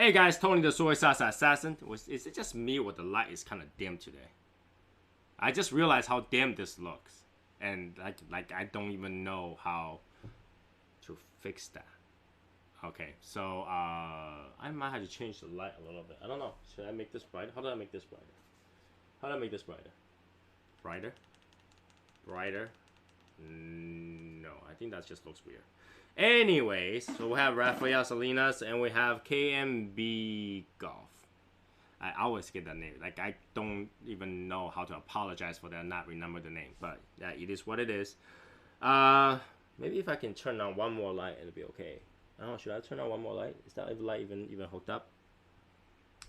Hey guys, Tony the Soy Sauce Assassin. Is it just me or the light is kind of dim today? I just realized how dim this looks, and like I don't even know how to fix that. Okay, so I might have to change the light a little bit. I don't know. Should I make this brighter? How do I make this brighter? How do I make this brighter? Brighter? Brighter? No, I think that just looks weird. Anyways, so we have Rafael Salinas and we have KMB Golf. I always get that name. Like, I don't even know how to apologize for that, not remember the name. But yeah, it is what it is. Maybe if I can turn on one more light, it'll be okay. I don't know, should I turn on one more light? Is that light even hooked up?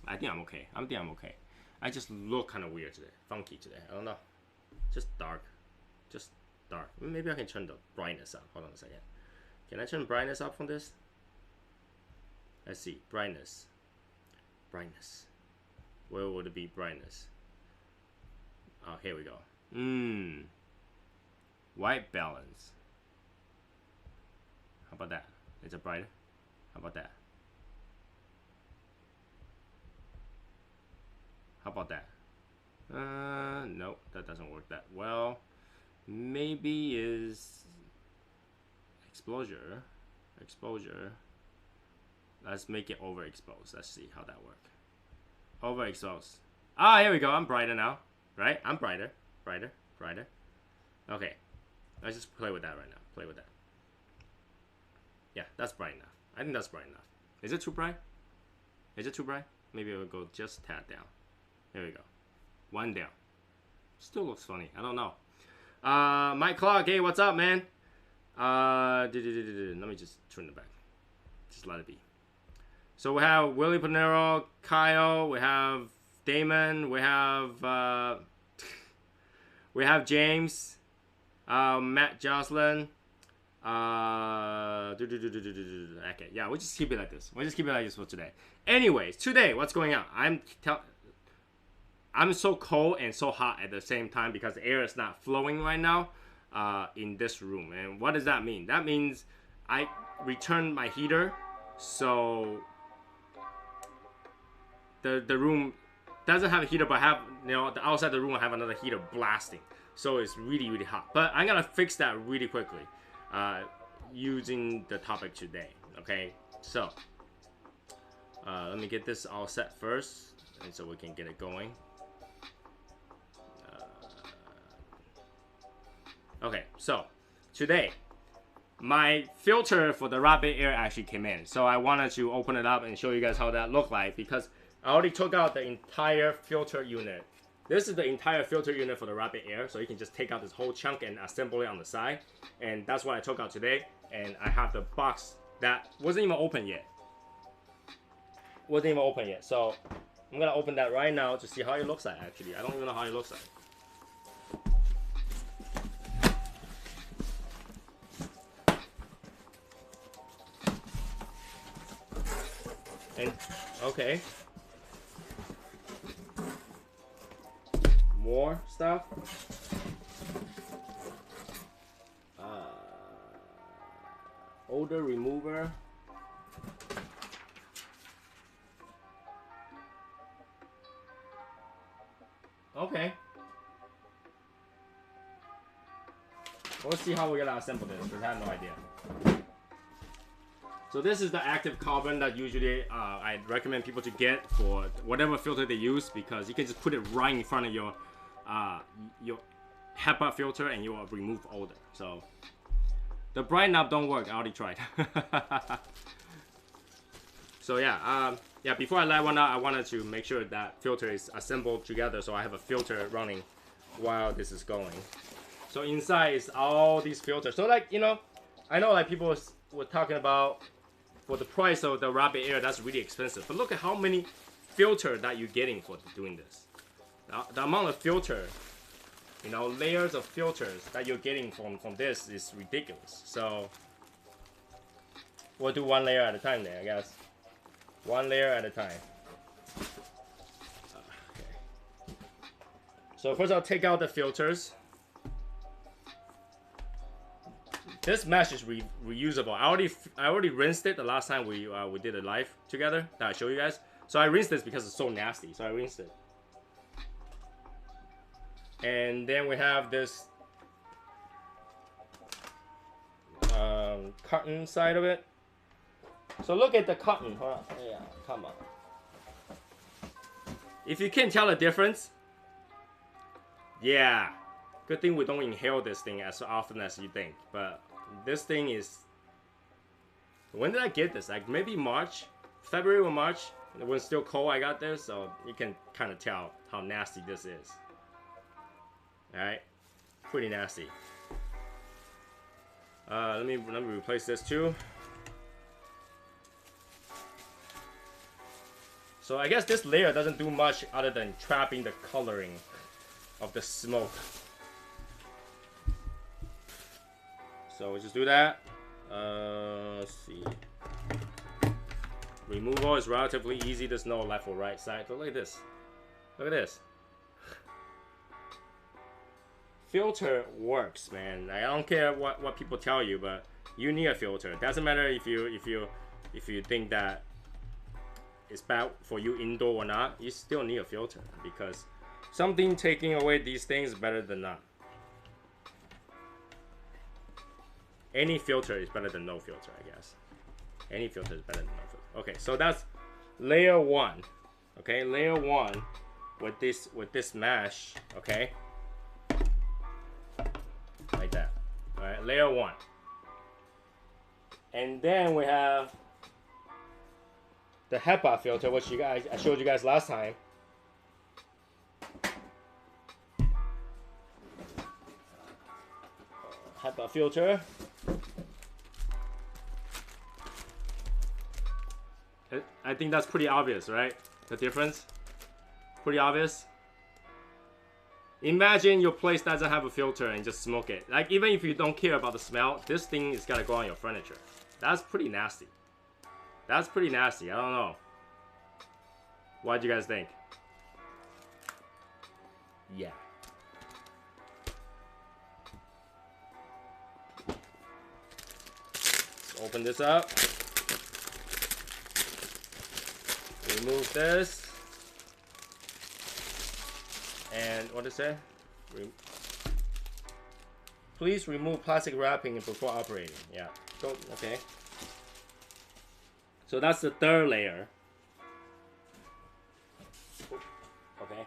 I think I'm okay. I think I'm okay. I just look kind of weird today. Funky today. I don't know. Just dark. Just dark. Maybe I can turn the brightness up. Hold on a second. Can I turn brightness up from this? Let's see. Brightness. Brightness. Where would it be brightness? Oh, here we go. White balance. How about that? Is it brighter? How about that? How about that? Nope, that doesn't work that well. Maybe is exposure. Let's make it overexposed. Let's see how that works. Overexposed. Ah, here we go. I'm brighter now, right? I'm brighter. Okay, let's just play with that right now. Play with that. Yeah, that's bright enough. I think that's bright enough. Is it too bright? Is it too bright? Maybe it will go just a tad down. There we go. One down. Still looks funny. I don't know. Mike Clark, hey, what's up, man? Let me just turn it back. Just let it be. So we have Willie Panero, Kyle, we have Damon, we have James, Matt Jocelyn. Okay, yeah, we'll just keep it like this. We'll just keep it like this for today. Anyways, today, what's going on? I'm so cold and so hot at the same time because the air is not flowing right now in this room. And what does that mean? That means I returned my heater, so the room doesn't have a heater, but have, you know, the outside the room I have another heater blasting, so it's really, really hot. But I'm gonna fix that really quickly using the topic today. Okay, so let me get this all set first, and so we can get it going. Okay, so today my filter for the rapid air actually came in, so I wanted to open it up and show you guys how that looked like, because I already took out the entire filter unit. This is the entire filter unit for the rapid air, so you can just take out this whole chunk and assemble it on the side, and that's what I took out today. And I have the box that wasn't even open yet. So I'm gonna open that right now to see how it looks like. Actually, I don't even know how it looks like. And okay, more stuff. Odor remover. Okay. Let's see how we're gonna assemble this, because I have no idea. So this is the active carbon that usually I recommend people to get for whatever filter they use, because you can just put it right in front of your HEPA filter and you will remove odor. So the brighten up don't work. I already tried. So yeah, before I light one up, I wanted to make sure that filter is assembled together, so I have a filter running while this is going. So inside is all these filters. So like, you know, I know like people were talking about for the price of the rapid air, that's really expensive. But look at how many filters that you're getting for doing this. The amount of filter, you know, layers of filters that you're getting from this is ridiculous. So we'll do one layer at a time there, I guess. One layer at a time. Okay. So first I'll take out the filters. This mesh is reusable. I already rinsed it the last time we did a live together that I showed you guys. So I rinsed this because it's so nasty. So I rinsed it. And then we have this cotton side of it. So look at the cotton. Hold on. Yeah, come on. If you can't tell the difference, yeah, good thing we don't inhale this thing as often as you think. But this thing is. When did I get this? Like maybe March, February or March. It was still cold. I got this, so you can kind of tell how nasty this is. All right, pretty nasty. Let me replace this too. So I guess this layer doesn't do much other than trapping the coloring of the smoke. So we just do that. Let's see. Removal is relatively easy. There's no left or right side. But look at this. Look at this. Filter works, man. I don't care what people tell you, but you need a filter. It doesn't matter if you think that it's bad for you indoor or not. You still need a filter because something taking away these things is better than none. Any filter is better than no filter, I guess. Any filter is better than no filter. Okay, so that's layer 1. Okay, layer 1 with this mesh. Okay, like that. All right, layer 1. And then we have the HEPA filter, which I showed you guys last time. HEPA filter. I think that's pretty obvious, right? The difference? Pretty obvious? Imagine your place doesn't have a filter and just smoke it. Like, even if you don't care about the smell, this thing is gonna go on your furniture. That's pretty nasty. That's pretty nasty. I don't know. What do you guys think? Yeah. Let's open this up. Remove this. And what is it? Please remove plastic wrapping before operating. Yeah. Okay. So that's the third layer. Okay.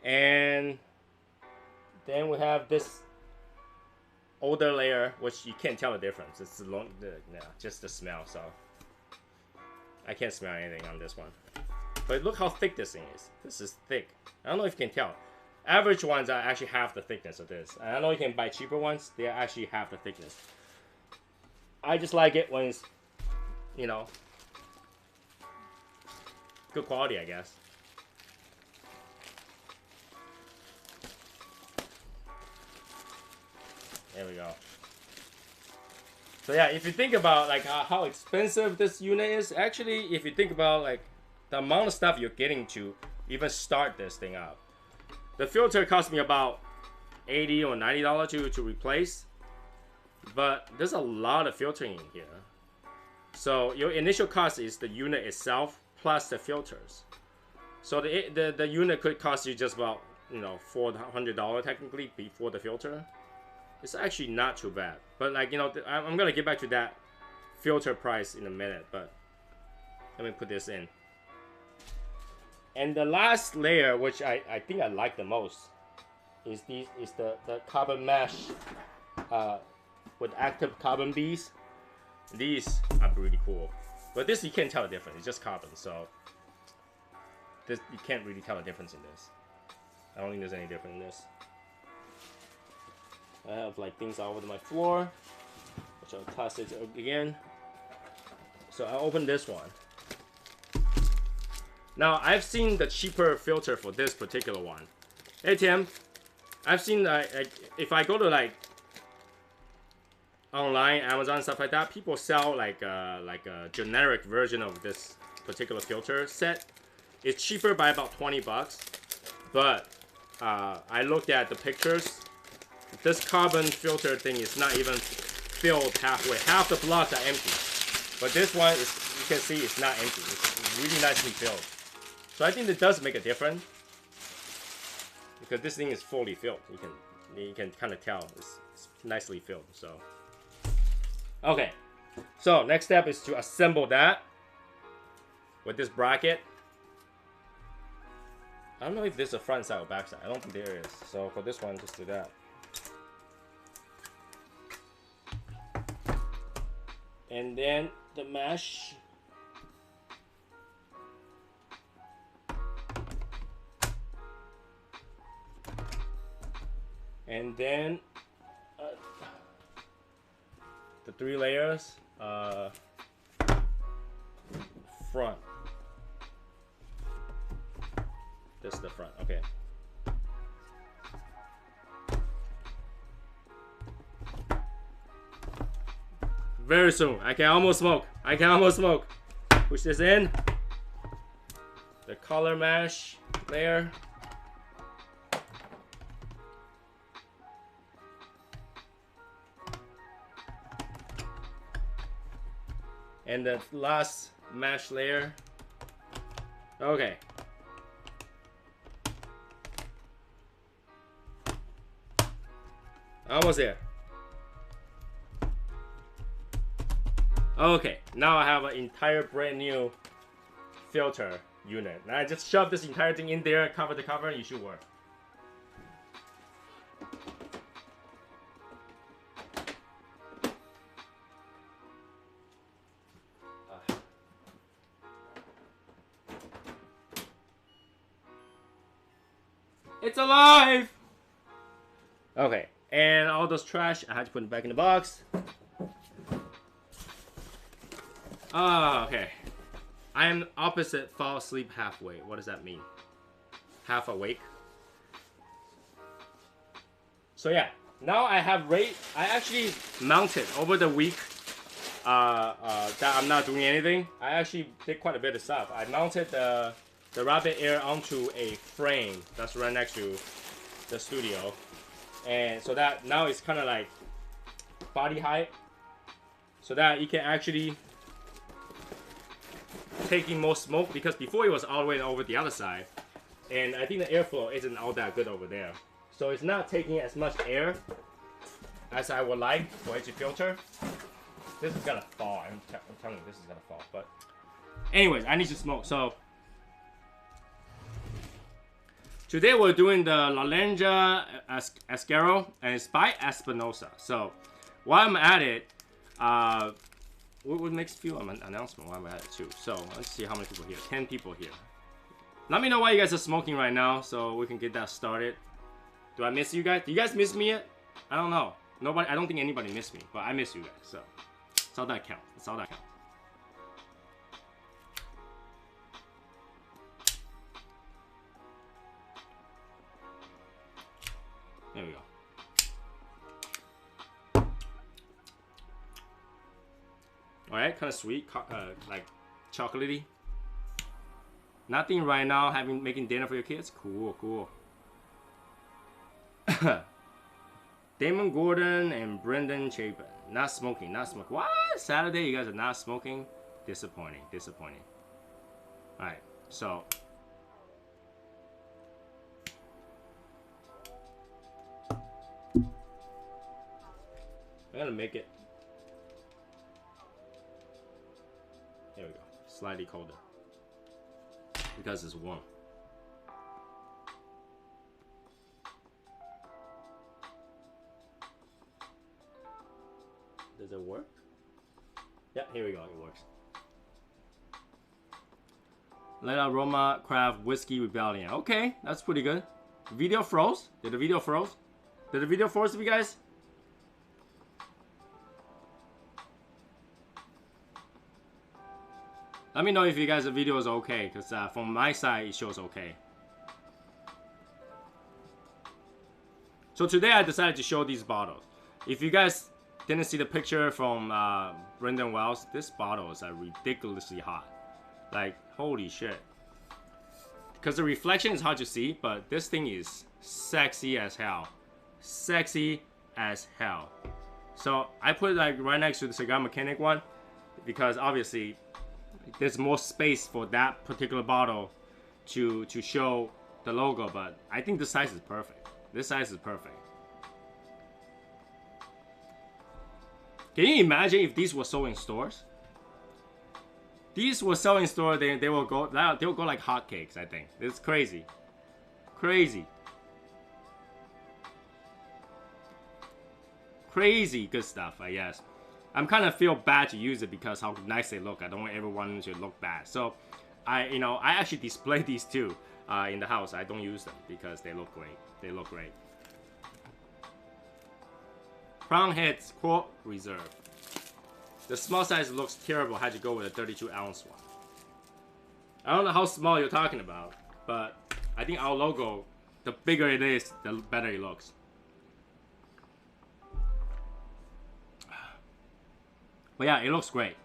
And then we have this older layer, which you can't tell the difference. It's just the smell. So I can't smell anything on this one. But look how thick this thing is. This is thick. I don't know if you can tell. Average ones are actually half the thickness of this. I don't know if you can buy cheaper ones. They're actually half the thickness. I just like it when it's, you know, good quality, I guess. There we go. So yeah, if you think about like how expensive this unit is, actually, if you think about like the amount of stuff you're getting to even start this thing up, the filter cost me about $80 or $90 to replace, but there's a lot of filtering in here. So your initial cost is the unit itself plus the filters. So the unit could cost you just about, you know, $400 technically before the filter. It's actually not too bad. But like, you know, I'm gonna get back to that filter price in a minute, but let me put this in. And the last layer, which I think I like the most, is the carbon mesh with active carbon beads. These are pretty cool. But this, you can't tell the difference. It's just carbon, so this, you can't really tell the difference in this. I don't think there's any difference in this. I have like things all over my floor, which I'll toss it again. So I'll open this one. Now I've seen the cheaper filter for this particular one. Hey Tim, I've seen like if I go to like online, Amazon, stuff like that, people sell like a generic version of this particular filter set. It's cheaper by about 20 bucks, but I looked at the pictures. This carbon filter thing is not even filled halfway. Half the blocks are empty. But this one is, you can see it's not empty. It's really nicely filled. So I think it does make a difference. Because this thing is fully filled. You can kind of tell it's nicely filled. So okay. So next step is to assemble that with this bracket. I don't know if there's a front side or back side. I don't think there is. So for this one, just do that. And then the mesh. And then the 3 layers. Front. This is the front. Okay. Very soon. I can almost smoke. I can almost smoke. Push this in. The color mesh layer. And the last mesh layer. Okay. Almost there. Okay, now I have an entire brand new filter unit. And I just shove this entire thing in there, cover the cover, you should work. It's alive! Okay, and all those trash, I had to put it back in the box. Okay. I'm opposite fall asleep halfway. What does that mean? Half awake. So yeah, now I have I actually mounted over the week that I'm not doing anything. I actually did quite a bit of stuff. I mounted the rabbit air onto a frame that's right next to the studio. And so that now it's kind of like body height. So that you can actually take in more smoke, because before it was all the way over the other side. And I think the airflow isn't all that good over there. So it's not taking as much air as I would like for it to filter. This is gonna fall. I'm telling you, this is gonna fall. But anyways, I need to smoke. So today we're doing the Laranja Escuro, and it's by Espinosa. So while I'm at it, what makes few announcement while I'm at it too. So let's see how many people here. 10 people here. Let me know why you guys are smoking right now, so we can get that started. Do I miss you guys? Do you guys miss me yet? I don't know. Nobody. I don't think anybody missed me, but I miss you guys. So that's all that counts. That's all that counts. There we go. Alright, kind of sweet, like chocolatey. Nothing right now, making dinner for your kids? Cool, cool. Damon Gordon and Brendan Chapin. Not smoking, not smoking. What? Saturday you guys are not smoking? Disappointing, disappointing. Alright, so I gotta make it. There we go. Slightly colder. Because it's warm. Does it work? Yeah, here we go. It works. Let Aroma Craft Whiskey Rebellion. Okay, that's pretty good. Video froze? Did the video froze? Did the video froze for you guys? Let me know if you guys the video is okay, because from my side it shows okay. So today I decided to show these bottles. If you guys didn't see the picture from Brendan Wells, this bottle is ridiculously hot. Like, holy shit. Because the reflection is hard to see, but this thing is sexy as hell. Sexy as hell. So I put it like right next to the Cigar Mechanic one because obviously there's more space for that particular bottle to show the logo, but I think this size is perfect. This size is perfect. Can you imagine if these were sold in stores? These were sold in stores, they will go like hotcakes. I think it's crazy, crazy good stuff. I guess I'm kind of feel bad to use it because how nice they look. I don't want everyone to look bad. So I actually display these too in the house. I don't use them because they look great. They look great. Crown Heads Quart Reserve. The small size looks terrible. Had to go with a 32-ounce one. I don't know how small you're talking about, but I think our logo, the bigger it is, the better it looks. But yeah, it looks great.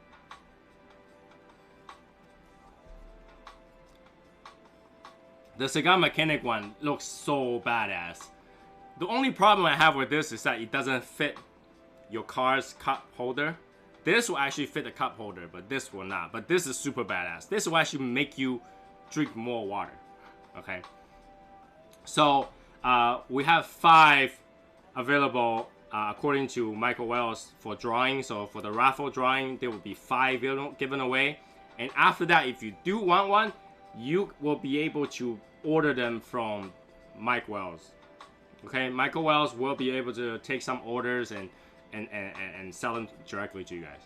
The Cigar Mechanic one looks so badass. The only problem I have with this is that it doesn't fit your car's cup holder. This will actually fit the cup holder, but this will not. But this is super badass. This will actually make you drink more water. Okay. So we have 5 available according to Michael Wells for drawing. So for the raffle drawing, there will be 5 given away. And after that, if you do want one, you will be able to order them from Mike Wells. Okay, Michael Wells will be able to take some orders and sell them directly to you guys.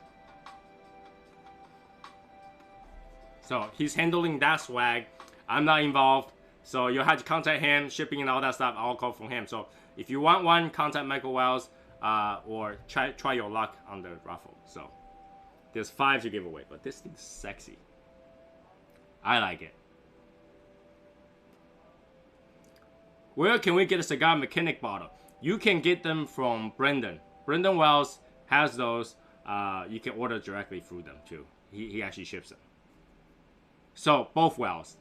So he's handling that swag. I'm not involved. So you'll have to contact him, shipping and all that stuff. I'll call from him. So if you want one, contact Michael Wells or try your luck on the raffle. So there's 5 to give away, but this thing's sexy. I like it. Where can we get a Cigar Mechanic bottle? You can get them from Brendan. Brendan Wells has those. You can order directly through them too. He actually ships them. So both Wells.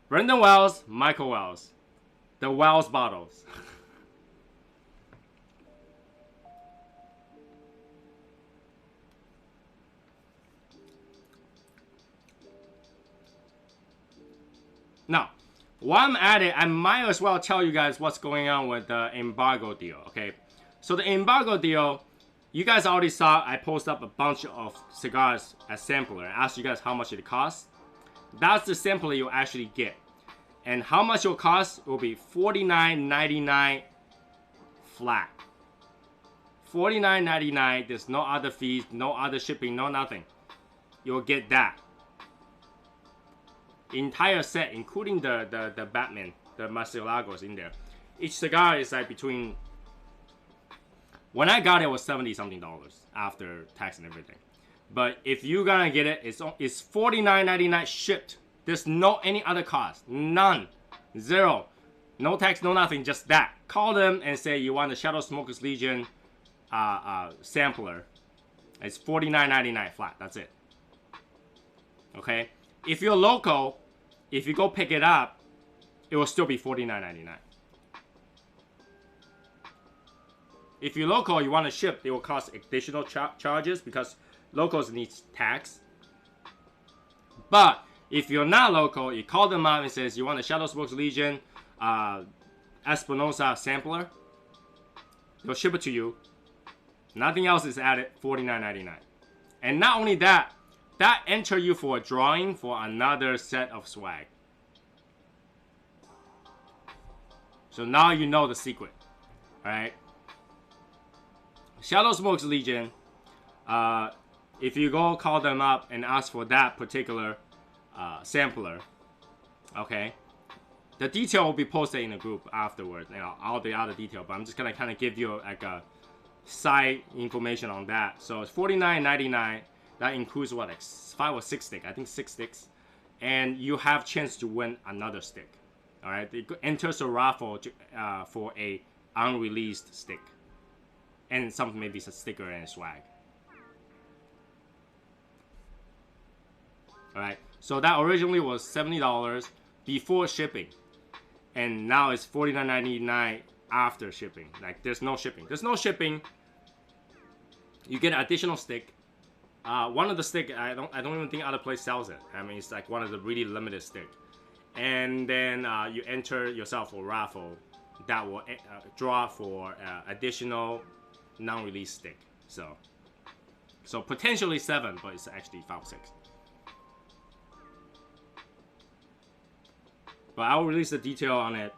Brendan Wells, Michael Wells. The Wells bottles. Now, while I'm at it, I might as well tell you guys what's going on with the embargo deal, okay? So the embargo deal, you guys already saw I post up a bunch of cigars as sampler and asked you guys how much it costs. That's the sampler you'll actually get. And how much it'll cost will be $49.99 flat. $49.99, there's no other fees, no other shipping, no nothing. You'll get that. Entire set, including the Batman, the Murciélagos in there. Each cigar is like between, when I got it, was $70 something after tax and everything. But if you're gonna get it, it's $49.99 shipped. There's no any other cost, none, zero, no tax, no nothing, just that. Call them and say you want the Shadow Smokers Legion sampler. It's $49.99 flat. That's it. Okay. If you're local, if you go pick it up, it will still be $49.99. If you're local, you want to ship, it will cost additional charges because locals need tax. But if you're not local, you call them up and says you want the Shadow Smokes Legion Espinosa sampler. They'll ship it to you. Nothing else is added, $49.99. And not only that, that enter you for a drawing for another set of swag. So now you know the secret. Alright. Shadow Smokes Legion. If you go call them up and ask for that particular sampler, okay, the detail will be posted in the group afterwards. You know, all the other detail, but I'm just gonna kind of give you like a side information on that. So it's $49.99. That includes what, like 5 or 6 sticks? I think 6 sticks, and you have chance to win another stick. All right, it enters a raffle to, for a unreleased stick, and some maybe a sticker and a swag. All right, so that originally was $70 before shipping, and now it's $49.99 after shipping. Like there's no shipping. There's no shipping. You get an additional stick. One of the stick, I don't even think other place sells it. I mean, it's like one of the really limited stick. And then you enter yourself a raffle that will draw for additional non-release stick. So potentially 7, but it's actually 5 or 6. But I'll release the detail on it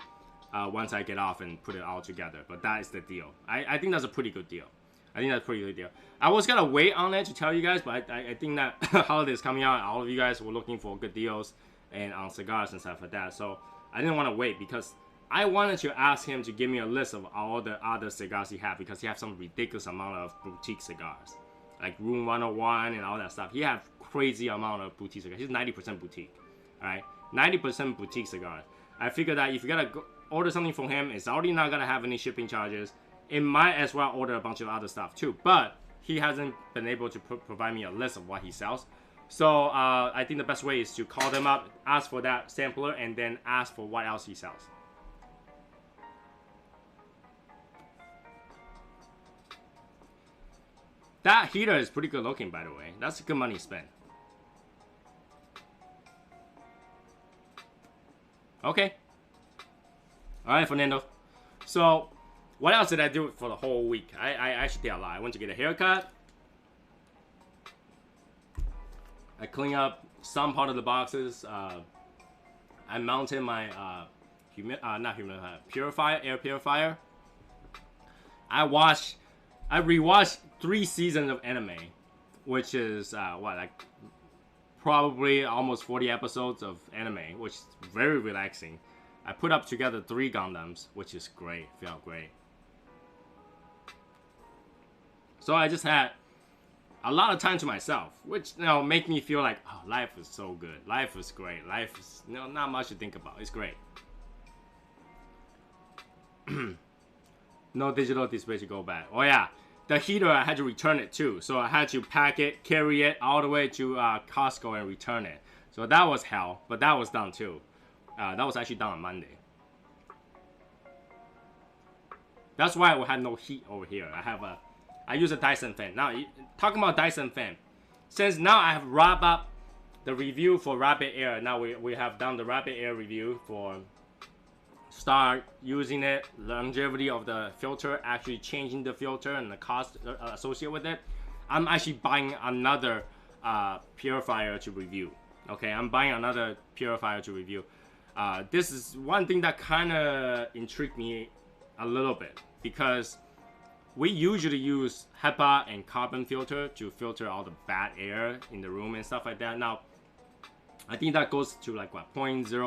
once I get off and put it all together. But that is the deal. I think that's a pretty good deal. I think that's a pretty good deal. I was gonna wait on it to tell you guys, but I think that holiday is coming out. All of you guys were looking for good deals and on cigars and stuff like that. So I didn't want to wait because I wanted to ask him to give me a list of all the other cigars he had, because he has some ridiculous amount of boutique cigars, like Room 101 and all that stuff. He has crazy amount of boutique cigars. He's 90% boutique, all right? 90% boutique cigars. I figured that if you gotta order something from him, it's already not gonna have any shipping charges. It might as well order a bunch of other stuff too, but he hasn't been able to provide me a list of what he sells. So I think the best way is to call them up, ask for that sampler, and then ask for what else he sells. That heater is pretty good looking, by the way. That's good money spent. Okay. Alright, Fernando. So, what else did I do for the whole week? I actually did a lot. I went to get a haircut. I cleaned up some part of the boxes. I mounted my purifier, air purifier. I rewatched 3 seasons of anime, which is like probably almost 40 episodes of anime, which is very relaxing. I put up together 3 Gundams, which is great. Felt great. So I just had a lot of time to myself, which make me feel like, oh, life is so good. Life is great. Life is not much to think about. It's great. No digital display to go back. Oh yeah, the heater, I had to return it too. So I had to pack it, carry it all the way to Costco and return it. So that was hell, but that was done too. That was actually done on Monday. That's why we had no heat over here. I use a Dyson fan. Now, talking about Dyson fan, since now I have wrapped up the review for Rapid Air. Now we have done the Rapid Air review for start using it, longevity of the filter, actually changing the filter and the cost associated with it. I'm actually buying another purifier to review. Okay, I'm buying another purifier to review. This is one thing that kind of intrigued me a little bit, because we usually use HEPA and carbon filter to filter all the bad air in the room and stuff like that. Now, I think that goes to like what, 0.001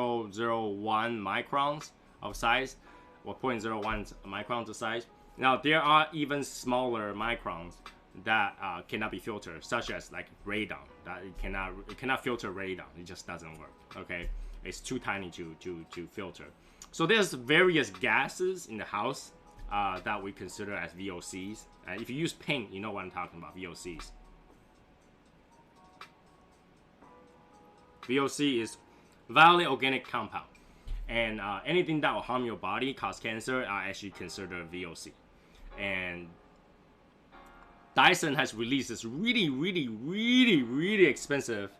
microns of size, or 0.01 microns of size. Now, there are even smaller microns that cannot be filtered, such as like radon. That it cannot filter radon. It just doesn't work. Okay, it's too tiny to filter. So there's various gases in the house that we consider as VOCs. If you use paint, you know what I'm talking about, VOCs. VOC is violent organic compound. And anything that will harm your body, cause cancer, are actually considered VOC. And Dyson has released this really expensive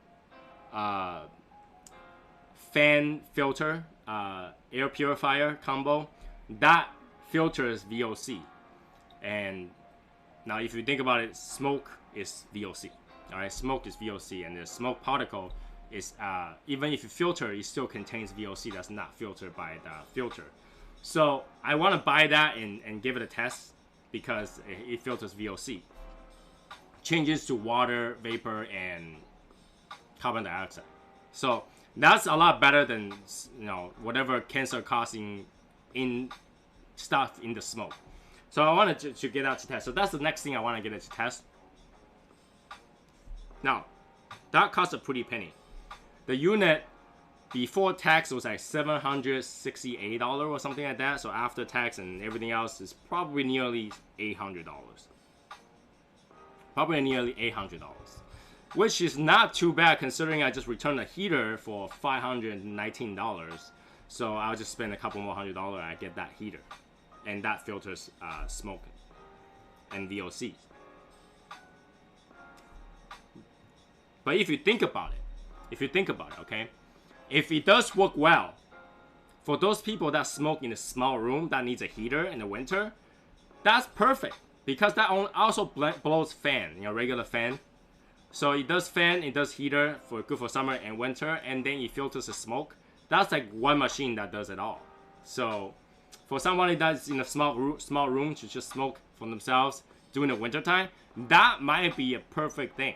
fan filter, air purifier combo that filters VOC. And now if you think about it, smoke is VOC. Alright, smoke is VOC, and the smoke particle is even if you filter, it still contains VOC that's not filtered by the filter. So I want to buy that and give it a test, because it filters VOC, changes to water vapor and carbon dioxide. So that's a lot better than whatever cancer causing in stuff in the smoke. So I wanted to get out to test. So that's the next thing I want to get it to test. Now that costs a pretty penny. The unit before tax was like $768 or something like that. So after tax and everything else is probably nearly $800. Probably nearly $800, which is not too bad considering I just returned a heater for $519. So I'll just spend a couple more $100. I get that heater, and that filters smoke and VOC. But if you think about it, okay, if it does work well for those people that smoke in a small room that needs a heater in the winter, that's perfect because that also blows fan, regular fan. So it does fan, it does heater for good for summer and winter, and then it filters the smoke. That's like one machine that does it all. So for somebody that's in a small room to just smoke for themselves during the winter time, that might be a perfect thing.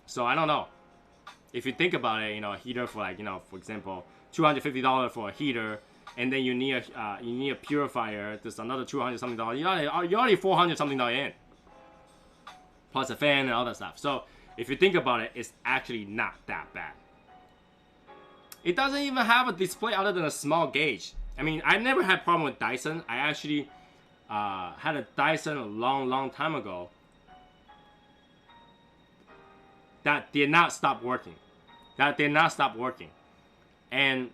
So I don't know. If you think about it, a heater for like, for example, $250 for a heater, and then you need a purifier. There's another $200 something. You're already $400 something in, plus a fan and all that stuff. So if you think about it, it's actually not that bad. It doesn't even have a display other than a small gauge. I mean, I never had a problem with Dyson. I actually had a Dyson a long time ago that did not stop working. And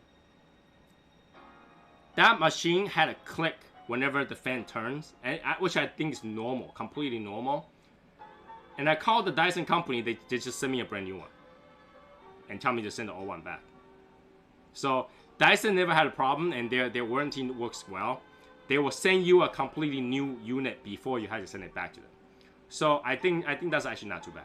that machine had a click whenever the fan turns, which I think is normal, completely normal. And I called the Dyson company, they just sent me a brand new one and tell me to send the old one back. So Dyson never had a problem, and their warranty works well. They will send you a completely new unit before you have to send it back to them. So I think that's actually not too bad.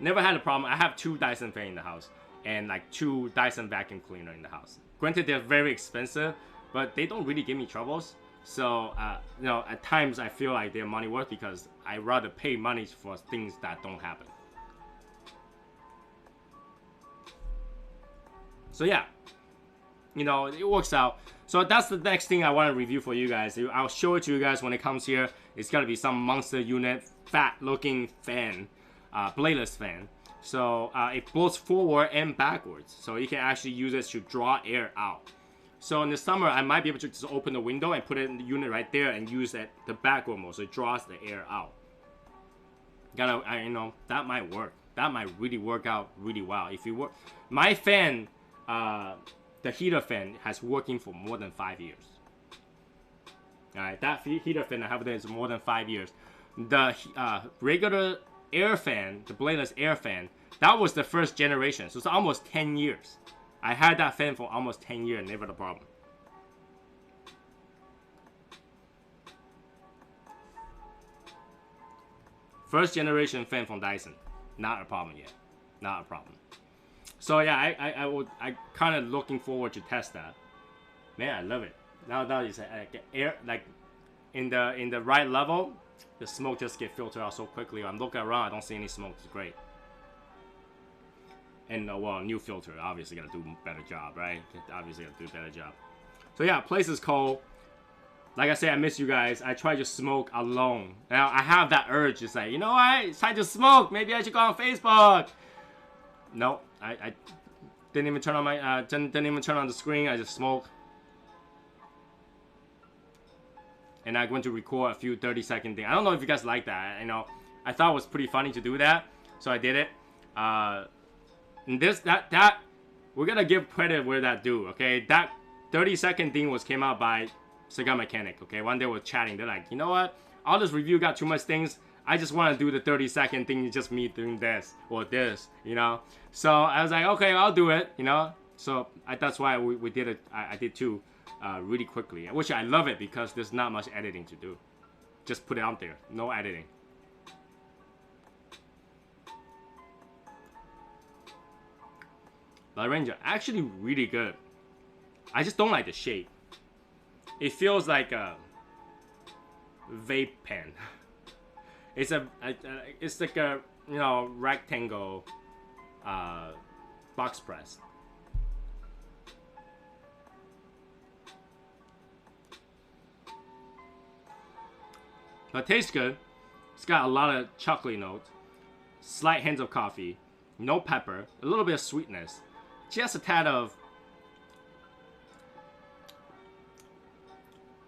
Never had a problem. I have 2 Dyson fans in the house and like 2 Dyson vacuum cleaner in the house. Granted, they're very expensive, but they don't really give me troubles. So at times I feel like they're money worth because I rather pay money for things that don't happen. So yeah, it works out. So that's the next thing I want to review for you guys. I'll show it to you guys when it comes here. It's gonna be some monster unit, fat looking fan, bladeless fan. So it blows forward and backwards. So you can actually use it to draw air out. So in the summer, I might be able to just open the window and put it in the unit right there and use the backward mode, so it draws the air out. That might work. That might really work out really well. If you work, my fan, the heater fan, has working for more than 5 years. All right, that heater fan I have there is more than 5 years. The regular air fan, the bladeless air fan, that was the first generation, so it's almost 10 years. I had that fan for almost 10 years, never a problem. First generation fan from Dyson, not a problem yet, not a problem. So yeah, I kind of looking forward to test that. Man, I love it. Now you say air, like in the right level, the smoke just get filtered out so quickly. I'm looking around, I don't see any smoke. It's great. And well, new filter, obviously gotta do a better job, right? Obviously gotta do a better job. So yeah, place is cold. Like I said, I miss you guys. I try to smoke alone. Now I have that urge. It's like, you know what? It's time to smoke. Maybe I should go on Facebook. No, I didn't even turn on my didn't even turn on the screen. I just smoke. And I'm going to record a few 30-second things. I don't know if you guys like that. I thought it was pretty funny to do that, so I did it. And we're gonna give credit where that due. Okay, that 30-second thing came out by Cigar Mechanic. Okay, one day we're chatting. They're like, you know what? All this review got too much things. I just want to do the 30-second thing. Just me doing this or this. So I was like, okay, I'll do it. So that's why we did it. I did too. Really quickly, which I love it because there's not much editing to do. Just put it out there, no editing. Laranja, actually really good. I just don't like the shape. It feels like a vape pen. It's like a rectangle box press. But it tastes good. It's got a lot of chocolate notes, slight hints of coffee, no pepper, a little bit of sweetness, just a tad of,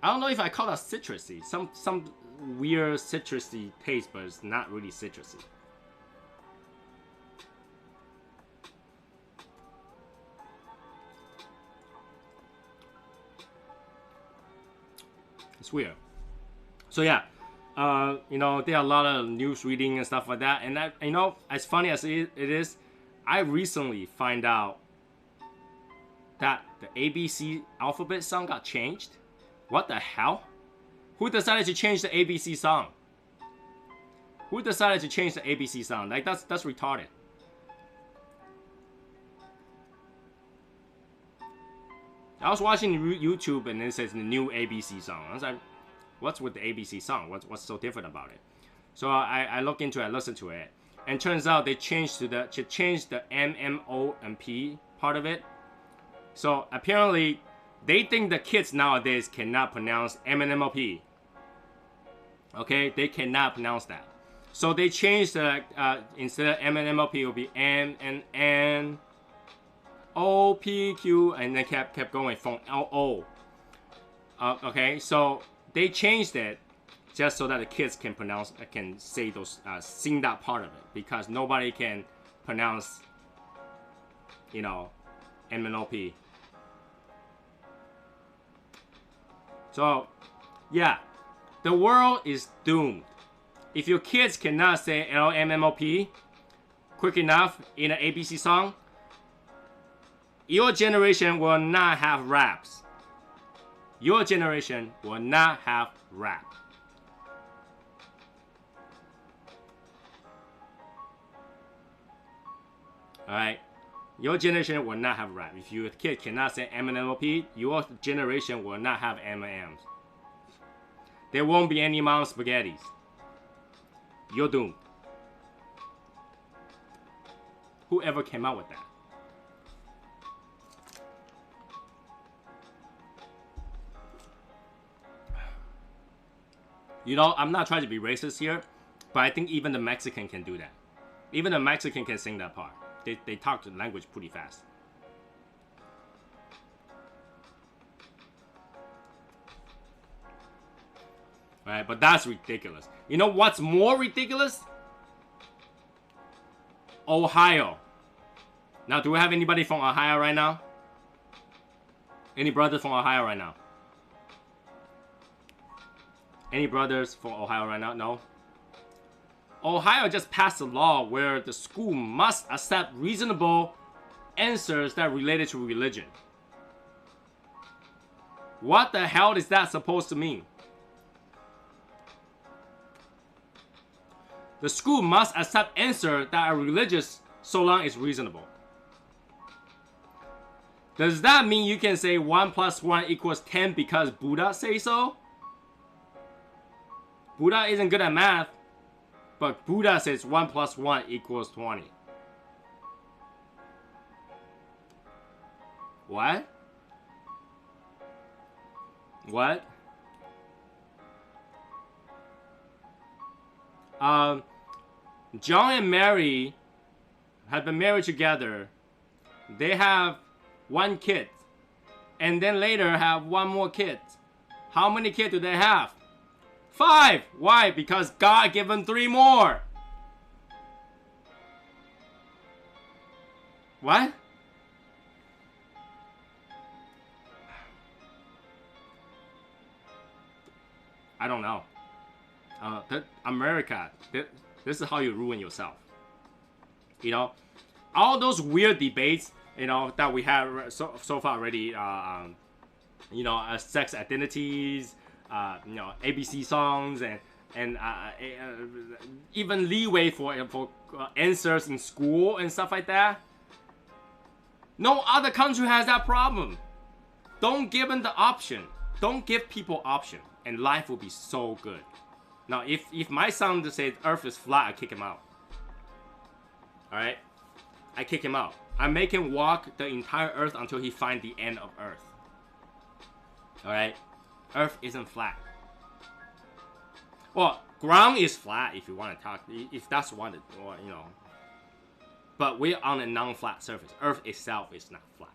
I don't know if I call that citrusy. Some weird citrusy taste, but it's not really citrusy. It's weird. So yeah, You know, there are a lot of news reading and stuff like that. And that, you know, as funny as it is, I recently find out that the ABC alphabet song got changed. What the hell? Who decided to change the ABC song? Who decided to change the ABC song? Like, that's retarded. I was watching YouTube and it says the new ABC song. I was like, what's with the ABC song? What's so different about it? So I look into it, I listen to it, and turns out they changed the M, M, O, and P part of it. So apparently, they think the kids nowadays cannot pronounce M and M O P. Okay, they cannot pronounce that. So they changed the instead of M and M O P, it will be M and N O P Q, and then kept going from L O. Okay, so they changed it just so that the kids can say those, sing that part of it, because nobody can pronounce, you know, M and O P. So, yeah, the world is doomed. If your kids cannot say LMMOP quick enough in an ABC song, your generation will not have raps. Your generation will not have rap. Alright? Your generation will not have rap. If your kid cannot say MMOP, your generation will not have M&Ms. There won't be any mom spaghettis. You're doomed. Whoever came out with that? You know, I'm not trying to be racist here, but I think even the Mexican can do that. Even the Mexican can sing that part. They talk the language pretty fast. Right, but that's ridiculous. You know what's more ridiculous? Ohio. Now, do we have anybody from Ohio right now? Any brothers from Ohio right now? Any brothers from Ohio right now? No? Ohio just passed a law where the school must accept reasonable answers that are related to religion. What the hell is that supposed to mean? The school must accept answers that are religious so long as reasonable. Does that mean you can say 1 + 1 = 10 because Buddha says so? Buddha isn't good at math, but Buddha says 1 + 1 = 20. What? What? John and Mary have been married together. They have 1 kid, and then later have 1 more kid. How many kids do they have? 5. Why? Because God gave them 3 more. What? I don't know. America, this is how you ruin yourself. You know, all those weird debates, you know, that we have so far already. You know, sex identities, you know, ABC songs, and even leeway for answers in school and stuff like that. No other country has that problem. Don't give them the option. Don't give people option, and life will be so good. Now, if my son just says Earth is flat, I kick him out. All right, I kick him out. I make him walk the entire Earth until he finds the end of Earth. All right, Earth isn't flat. Well, ground is flat if you want to talk. If that's what, or you know. But we're on a non-flat surface. Earth itself is not flat.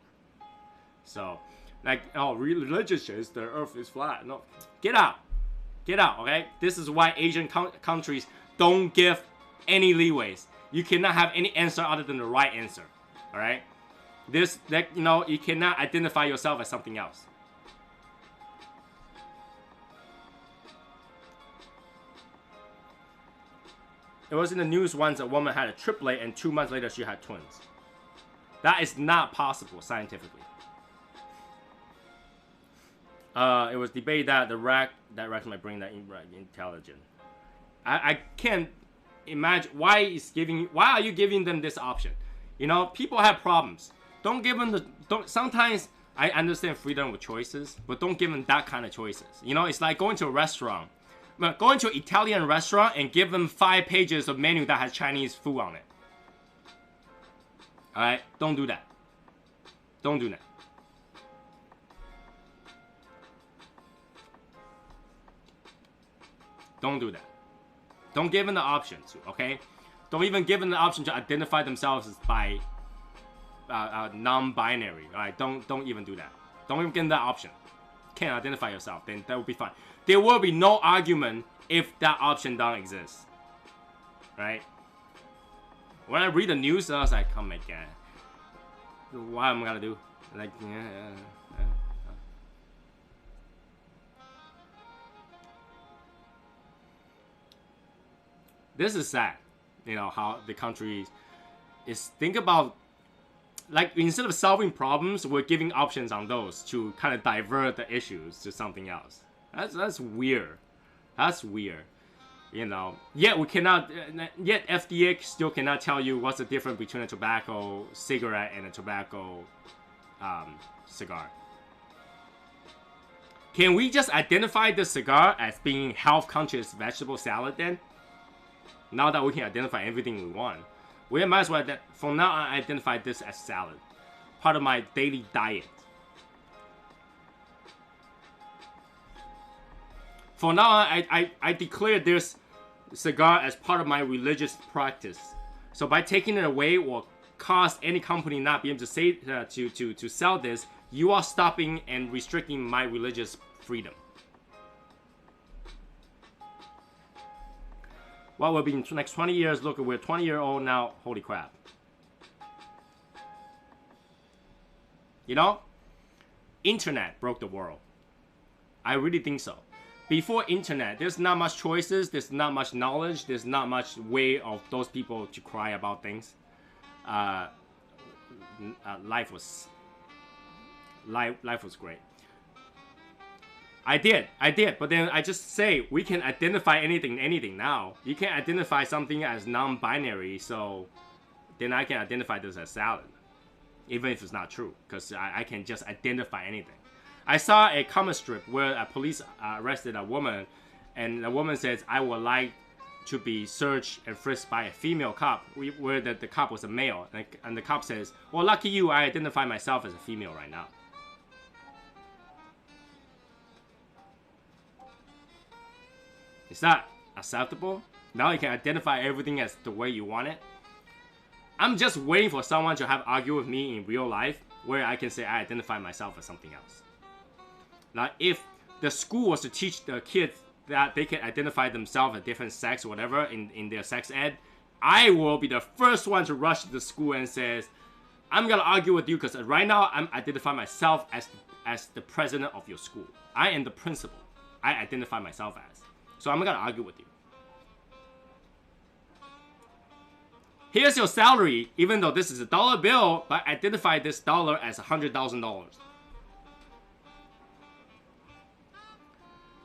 So, like, oh, religion says the Earth is flat. No, get out. Get out, okay? This is why Asian countries don't give any leeways. You cannot have any answer other than the right answer, all right? You know, you cannot identify yourself as something else. It was in the news once a woman had a triplet and 2 months later she had twins. That is not possible scientifically. It was debated that that racks my brain that intelligent. I can't imagine why are you giving them this option? You know, people have problems. Don't give them sometimes I understand freedom of choices, but don't give them that kind of choices. You know, it's like going to a restaurant. Going to an Italian restaurant and give them 5 pages of menu that has Chinese food on it. Alright? Don't do that. Don't do that. Don't do that. Don't give them the option to, okay? Don't even give them the option to identify themselves as by non-binary. Alright? Don't even do that. Don't even give them that option. Can't identify yourself, then that would be fine. There will be no argument if that option don't exist. Right? When I read the news, I was like, oh my god. What am I gonna do? Like, This is sad. You know, how the country is. Think about, like, instead of solving problems, we're giving options on those to kind of divert the issues to something else. That's weird. That's weird. You know, yet we cannot, yet FDA still cannot tell you what's the difference between a tobacco cigarette and a tobacco cigar. Can we just identify the cigar as being health-conscious vegetable salad then? Now that we can identify everything we want, we might as well, from now on, identify this as salad. Part of my daily diet. For now on, I declare this cigar as part of my religious practice. So by taking it away or cause any company not be able to say to sell this, you are stopping and restricting my religious freedom. What will be in the next 20 years? Look, we're 20-year-old now. Holy crap. You know? Internet broke the world. I really think so. Before internet, there's not much choices, there's not much knowledge, there's not much way of those people to cry about things. Life was great. I did, but then I just say we can identify anything now. You can identify something as non-binary, so then I can identify this as salad, even if it's not true, because I can just identify anything. I saw a comic strip where a police arrested a woman, and the woman says, "I would like to be searched and frisked by a female cop," where the cop was a male, and the cop says, "Well, lucky you, I identify myself as a female right now." Is that acceptable? Now you can identify everything as the way you want it. I'm just waiting for someone to have argue with me in real life where I can say I identify myself as something else. Like if the school was to teach the kids that they can identify themselves as different sex or whatever in their sex ed, I will be the first one to rush to the school and says, I'm gonna argue with you because right now I'm identifying myself as the president of your school. I am the principal. I identify myself as. So I'm not gonna argue with you. Here's your salary, even though this is a dollar bill, but identify this dollar as $100,000.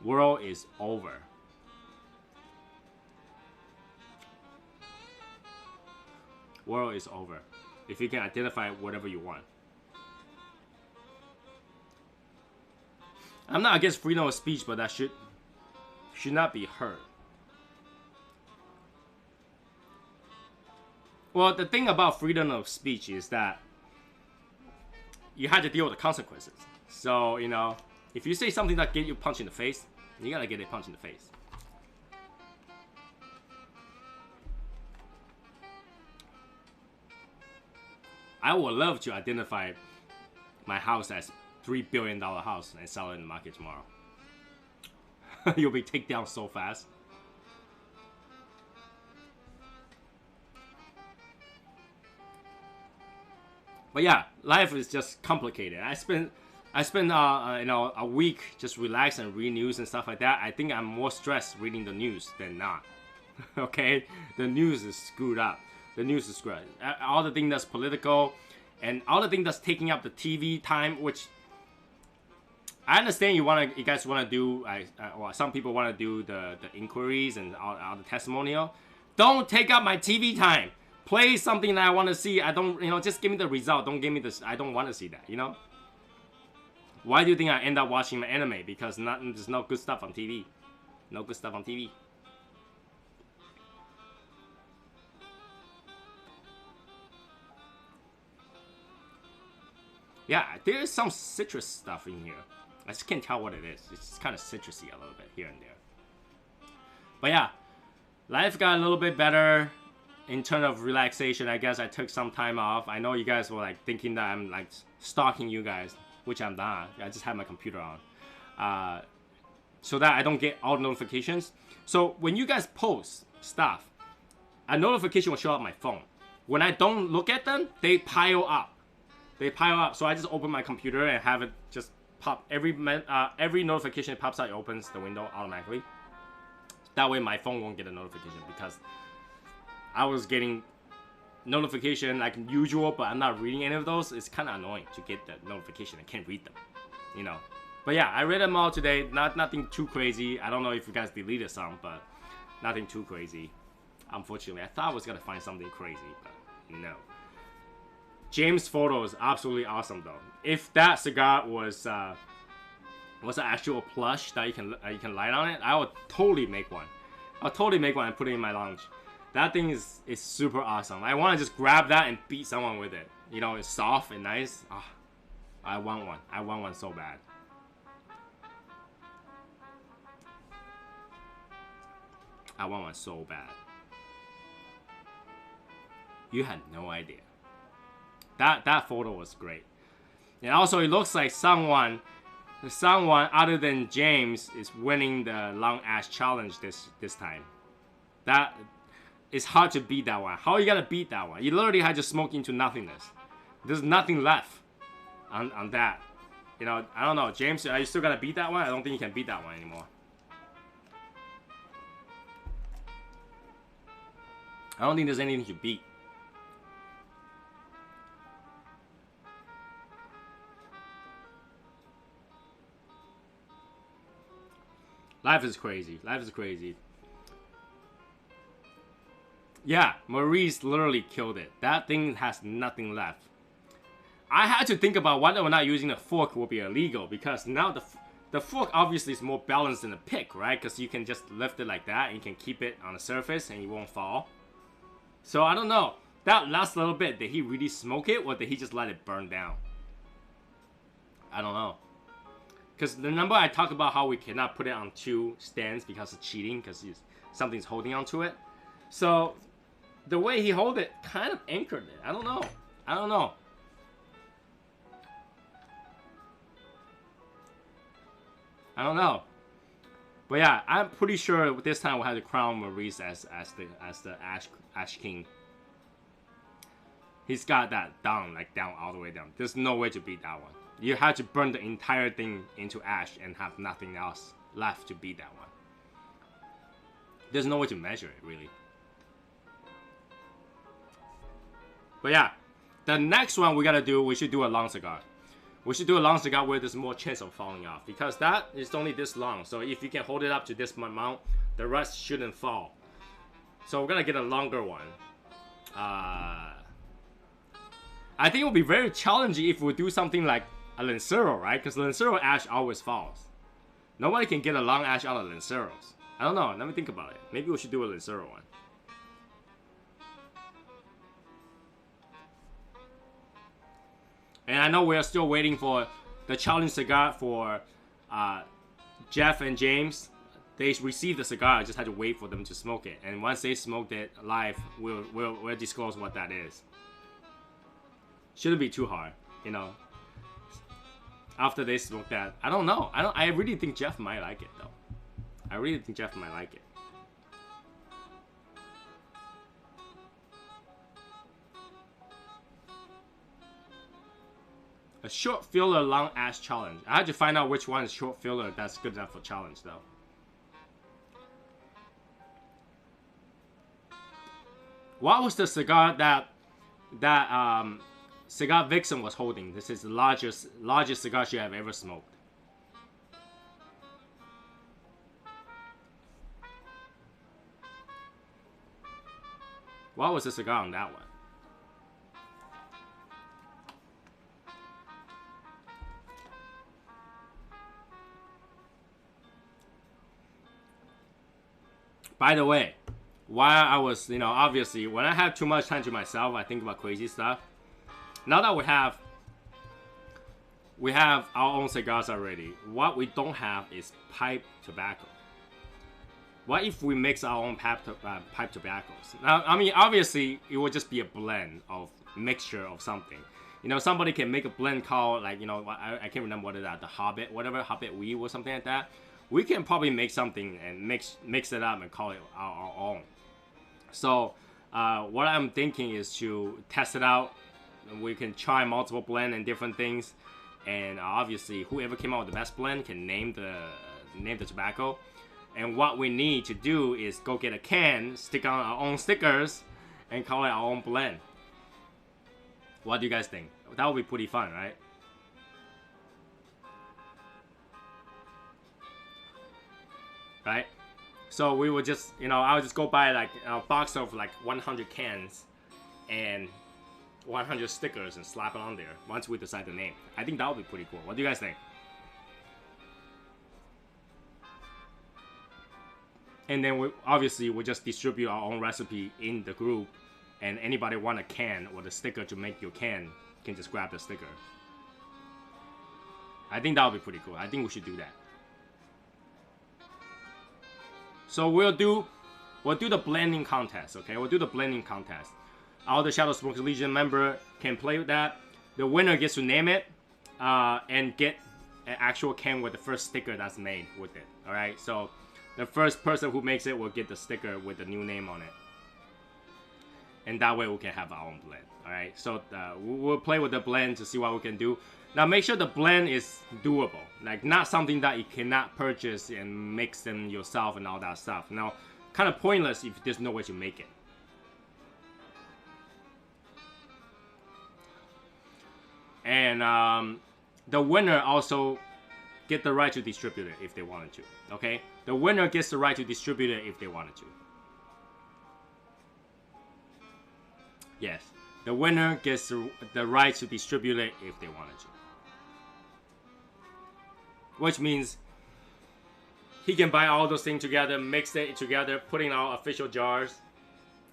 World is over. World is over. If you can identify whatever you want. I'm not against freedom of speech, but that should not be heard. Well, the thing about freedom of speech is that you have to deal with the consequences. So, you know, if you say something that get you punched in the face, you gotta get a punch in the face. I would love to identify my house as $3 billion house and sell it in the market tomorrow. You'll be taken down so fast. But yeah, life is just complicated. I spend you know, a week just relax and read news and stuff like that. I think I'm more stressed reading the news than not. Okay, the news is screwed up. The news is screwed up. All the thing that's political, and all the thing that's taking up the TV time, which I understand you guys wanna do. Well, some people wanna do the inquiries and all the testimonial. Don't take up my TV time. Play something that I want to see. I don't, just give me the result. Don't give me this. I don't want to see that. Why do you think I end up watching my anime? Because there's no good stuff on TV. No good stuff on TV. Yeah, there is some citrus stuff in here. I just can't tell what it is. It's just kind of citrusy a little bit here and there. But yeah, life got a little bit better in terms of relaxation. I guess I took some time off. I know you guys were like thinking that I'm like stalking you guys, which I'm not. I just have my computer on. So that I don't get all the notifications. So when you guys post stuff, a notification will show up on my phone. When I don't look at them, they pile up. They pile up. So I just open my computer and have it just pop. Every notification that pops out, it opens the window automatically. That way my phone won't get a notification, because I was getting notification like usual, but I'm not reading any of those. It's kind of annoying to get the notification. I can't read them, But yeah, I read them all today. Nothing too crazy. I don't know if you guys deleted some, but nothing too crazy. Unfortunately, I thought I was gonna find something crazy, but no. James' photo is absolutely awesome, though. If that cigar was an actual plush that you can light on it, I would totally make one. I'll totally make one and put it in my lounge. That thing is super awesome. I want to just grab that and beat someone with it. It's soft and nice. Oh, I want one. I want one so bad. I want one so bad. You had no idea. That photo was great. And also it looks like someone other than James is winning the long ash challenge this time. That is hard to beat that one. How are you gonna beat that one? You literally had to smoke into nothingness. There's nothing left on that. I don't know. James, are you still gonna beat that one? I don't think you can beat that one anymore. I don't think there's anything to beat. Life is crazy. Life is crazy. Yeah, Maurice literally killed it. That thing has nothing left. I had to think about whether or not using a fork will be illegal, because now the fork obviously is more balanced than a pick, right? Because you can just lift it like that and you can keep it on the surface and it won't fall. So I don't know. That last little bit, did he really smoke it, or did he just let it burn down? I don't know. Because remember I talked about how we cannot put it on two stands because of cheating, because something's holding onto it. So the way he held it kind of anchored it. I don't know. I don't know. I don't know. But yeah, I'm pretty sure this time we'll have to crown Maurice as the Ash King. He's got that down all the way down. There's no way to beat that one. You have to burn the entire thing into ash and have nothing else left to beat that one. There's no way to measure it, really. But yeah, the next one we gotta do, we should do a long cigar. We should do a long cigar where there's more chance of falling off, because that is only this long. So if you can hold it up to this amount, the rest shouldn't fall. So we're gonna get a longer one. I think it will be very challenging if we do something like a Lancero, right? Because Lancero ash always falls. Nobody can get a long ash out of Lanceros. I don't know. Let me think about it. Maybe we should do a Lancero one. And I know we're still waiting for the challenge cigar for Jeff and James. They received the cigar. I just had to wait for them to smoke it. And once they smoked it live, we'll disclose what that is. Shouldn't be too hard, After they smoke that, I don't know. I really think Jeff might like it though. I really think Jeff might like it. A short filler long ash challenge. I had to find out which one is short filler that's good enough for challenge though. What was the cigar that Cigar Vixen was holding? This is the largest cigar she have ever smoked. What was the cigar on that one? By the way, while I was, obviously, when I have too much time to myself, I think about crazy stuff. Now that we have our own cigars already, what we don't have is pipe tobacco. What if we mix our own pipe tobaccos? Now, I mean, obviously, it would just be a blend of mixture of something. Somebody can make a blend called, like, I can't remember what it is, the Hobbit, whatever, Hobbit weed or something like that. We can probably make something and mix it up and call it our own. So, what I'm thinking is to test it out. We can try multiple blend and different things. And obviously, whoever came out with the best blend can name the tobacco. And what we need to do is go get a can, stick on our own stickers, and call it our own blend. What do you guys think? That would be pretty fun, right? Right? So we would just, I would just go buy like a box of like 100 cans and 100 stickers and slap it on there once we decide the name. I think that would be pretty cool. What do you guys think? And then we just distribute our own recipe in the group, and anybody want a can or the sticker to make your can can just grab the sticker. I think that would be pretty cool. I think we should do that. So we'll do the blending contest, okay? We'll do the blending contest. All the Shadow Smokers Legion member can play with that. The winner gets to name it and get an actual can with the first sticker that's made with it. All right, so the first person who makes it will get the sticker with the new name on it, and that way we can have our own blend. All right, so we'll play with the blend to see what we can do. Now make sure the blend is doable, like not something that you cannot purchase and mix them yourself and all that stuff. Now, kind of pointless if there's no way to make it. And the winner also get the right to distribute it if they wanted to. Okay, the winner gets the right to distribute it if they wanted to. Yes, the winner gets the right to distribute it if they wanted to. Which means he can buy all those things together, mix it together, put in our official jars,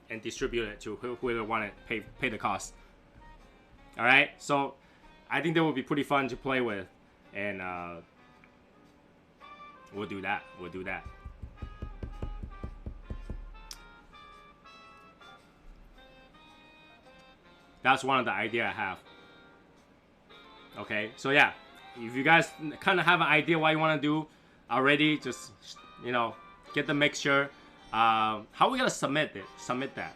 and distribute it to whoever want to pay the cost. All right, so I think that would be pretty fun to play with, and we'll do that. We'll do that. That's one of the ideas I have. Okay, so yeah, if you guys kind of have an idea what you want to do already, just get the mixture. How are we gonna submit it? Submit that.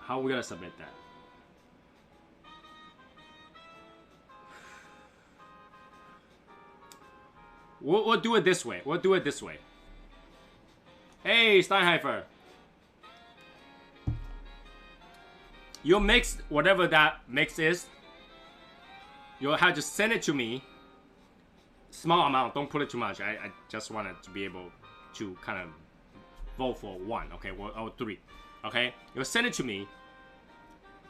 How are we gonna submit that? We'll do it this way. We'll do it this way. Hey, Steinheifer. You'll mix whatever that mix is. You'll have to send it to me. Small amount. Don't put it too much. I just wanted to be able to kind of vote for one. Okay, or three. Okay, you'll send it to me,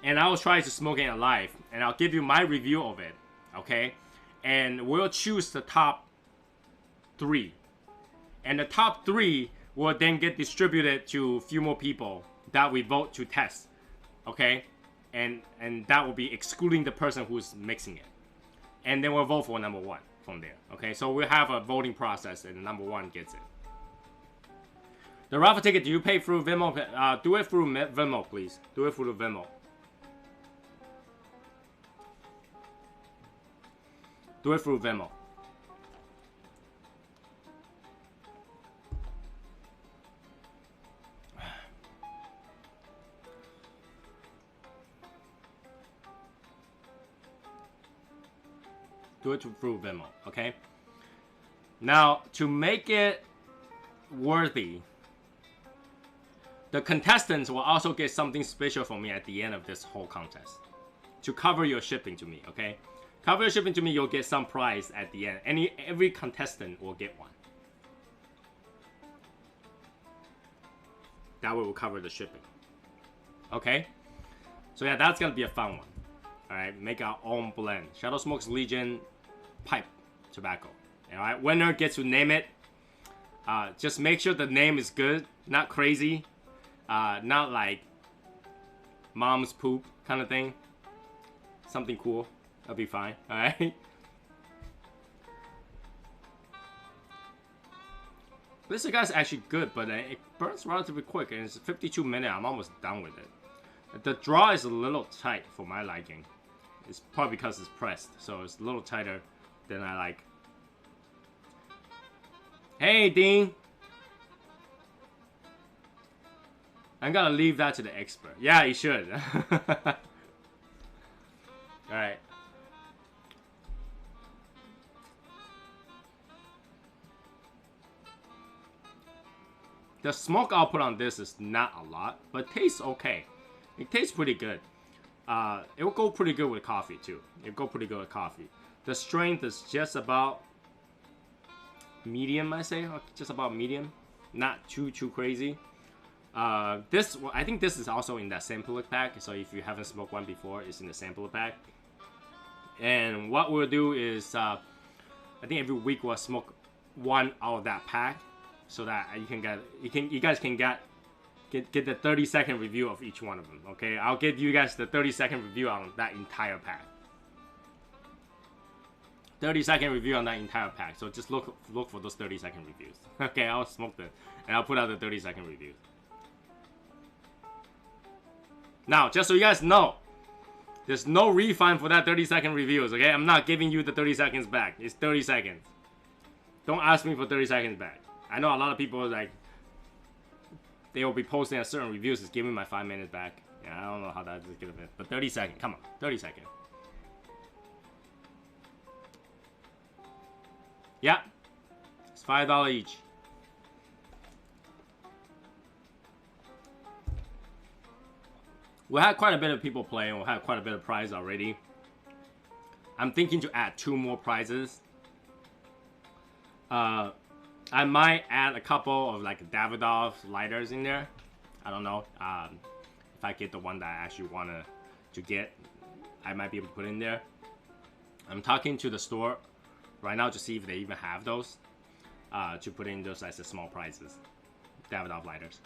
and I'll try to smoke it live, and I'll give you my review of it. Okay, and we'll choose the top 3, and the top 3 will then get distributed to a few more people that we vote to test. Okay, and that will be excluding the person who's mixing it, and then we'll vote for number 1 from there. Okay, so we'll have a voting process, and number 1 gets it. The raffle ticket, do you pay through Venmo? Do it through Venmo, please. Do it through the Venmo. Do it through Venmo. Do it through Venmo, okay? Now, to make it worthy, the contestants will also get something special from me at the end of this whole contest. To cover your shipping to me, okay? Cover your shipping to me, you'll get some prize at the end. Every contestant will get one. That way will cover the shipping. Okay? So yeah, that's gonna be a fun one. Alright, make our own blend. Shadow Smoke's Legion pipe tobacco. Alright, winner gets to name it. Just make sure the name is good, not crazy. Not like mom's poop kind of thing. Something cool. That'll be fine. Alright. This cigar is actually good, but it burns relatively quick, and it's 52 minutes. I'm almost done with it. The draw is a little tight for my liking. It's probably because it's pressed, so it's a little tighter than I like. Hey, Dean. I'm gonna leave that to the expert. Yeah, you should. Alright. The smoke output on this is not a lot, but it tastes okay. It tastes pretty good. It will go pretty good with coffee too. It'll go pretty good with coffee. The strength is just about medium, I say. Just about medium. Not too crazy. I think this is also in that sampler pack. So if you haven't smoked one before, it's in the sampler pack. And what we'll do is, I think every week we'll smoke one out of that pack, so that you guys can get the 30-second review of each one of them. Okay, I'll give you guys the 30-second review on that entire pack. 30-second review on that entire pack. So just look for those 30-second reviews. Okay, I'll smoke them and I'll put out the 30-second reviews. Now, just so you guys know, there's no refund for that 30-second reviews. Okay, I'm not giving you the 30 seconds back. It's 30 seconds. Don't ask me for 30 seconds back. I know a lot of people like they will be posting at certain reviews. Just give me my 5 minutes back. Yeah, I don't know how that is gonna be, but 30 seconds. Come on, 30 seconds. Yeah, it's $5 each. We had quite a bit of people playing. We had quite a bit of prize already. I'm thinking to add 2 more prizes. I might add a couple of like Davidoff lighters in there. I don't know. If I get the one that I actually want to get, I might be able to put in there. I'm talking to the store right now to see if they even have those. To put in those as the small prizes. Davidoff lighters.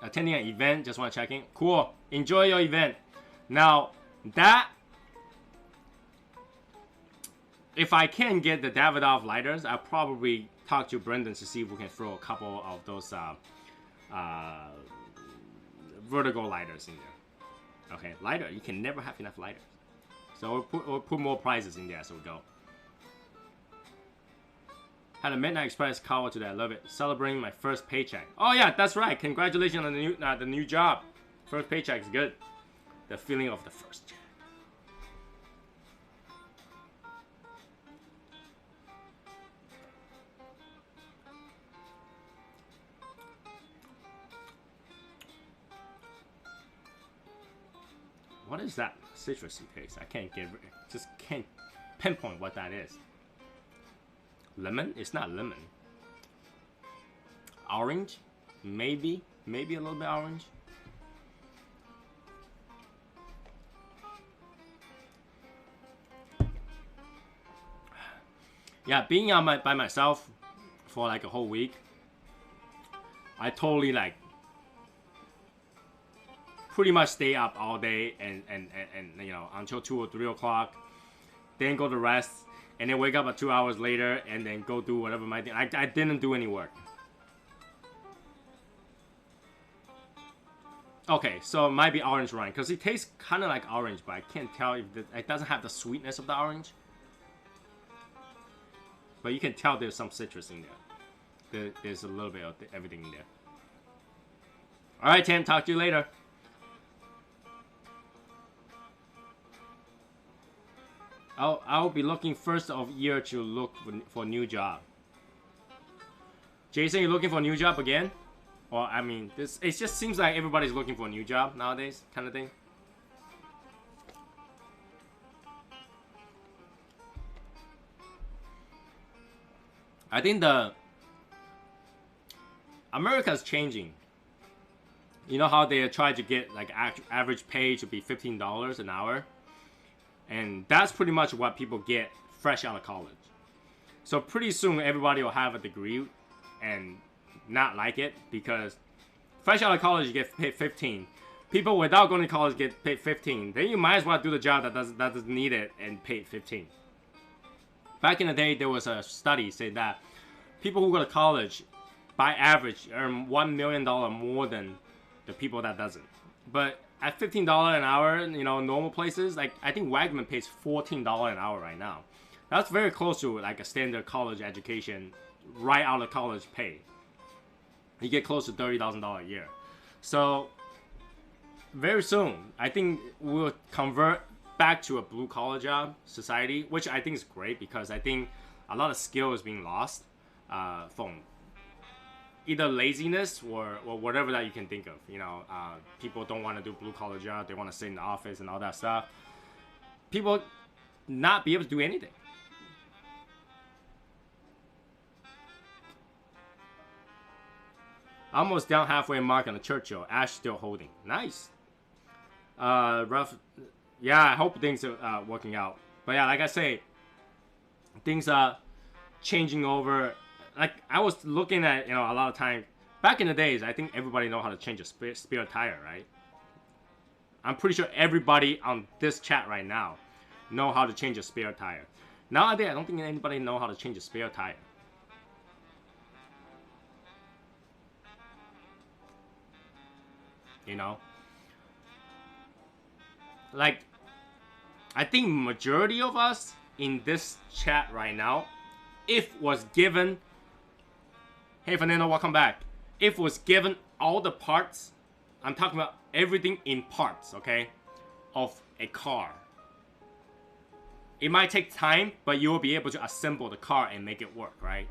Attending an event, just want to check in. Cool. Enjoy your event. Now, that... if I can get the Davidoff lighters, I'll probably talk to Brendan to see if we can throw a couple of those vertical lighters in there. Okay, lighter. You can never have enough lighters. So we'll put more prizes in there as we go. Had a Midnight Express call today. I love it. Celebrating my first paycheck. Oh yeah, that's right. Congratulations on the new job. First paycheck is good. The feeling of the first check. What is that citrusy taste? I can't just can't pinpoint what that is. Lemon? It's not lemon. Orange? Maybe a little bit orange. Yeah, being out by myself for like a whole week, I totally like pretty much stay up all day and you know until 2 or 3 o'clock, then go to rest, and then wake up at 2 hours later and then go do whatever my thing. I didn't do any work. Okay, so it might be orange wine because it tastes kind of like orange, but I can't tell if it doesn't have the sweetness of the orange. But you can tell there's some citrus in there. There's a little bit of everything in there. All right, Tim. Talk to you later. I'll be looking first of year to look for new job. Jason, you looking for a new job again? Well, I mean, it just seems like everybody's looking for a new job nowadays, kind of thing. I think America's changing. You know how they try to get like average pay to be $15 an hour, and that's pretty much what people get fresh out of college. So pretty soon everybody will have a degree and not like it, because fresh out of college you get paid 15. People without going to college get paid 15. Then you might as well do the job that doesn't need it and paid 15. Back in the day, there was a study saying that people who go to college, by average, earn $1 million more than the people that doesn't. But at $15 an hour, you know, normal places, like I think Wagman pays $14 an hour right now. That's very close to like a standard college education, right out of college pay. You get close to $30,000 a year. So very soon, I think we'll convert back to a blue collar job society, which I think is great, because I think a lot of skill is being lost from either laziness or whatever that you can think of. You know, people don't want to do blue collar job. They want to sit in the office and all that stuff. People not be able to do anything. Almost down halfway mark on the Churchill. Ash still holding. Nice. Rough. Yeah, I hope things are working out. But yeah, like I say, things are changing over. Like I was looking at, you know, a lot of time back in the days, I think everybody know how to change a spare tire, right? I'm pretty sure everybody on this chat right now know how to change a spare tire. Nowadays, I don't think anybody know how to change a spare tire. You know, like I think majority of us in this chat right now, if was given, hey Fernando, welcome back. If was given all the parts, I'm talking about everything in parts, okay, of a car. It might take time, but you will be able to assemble the car and make it work, right?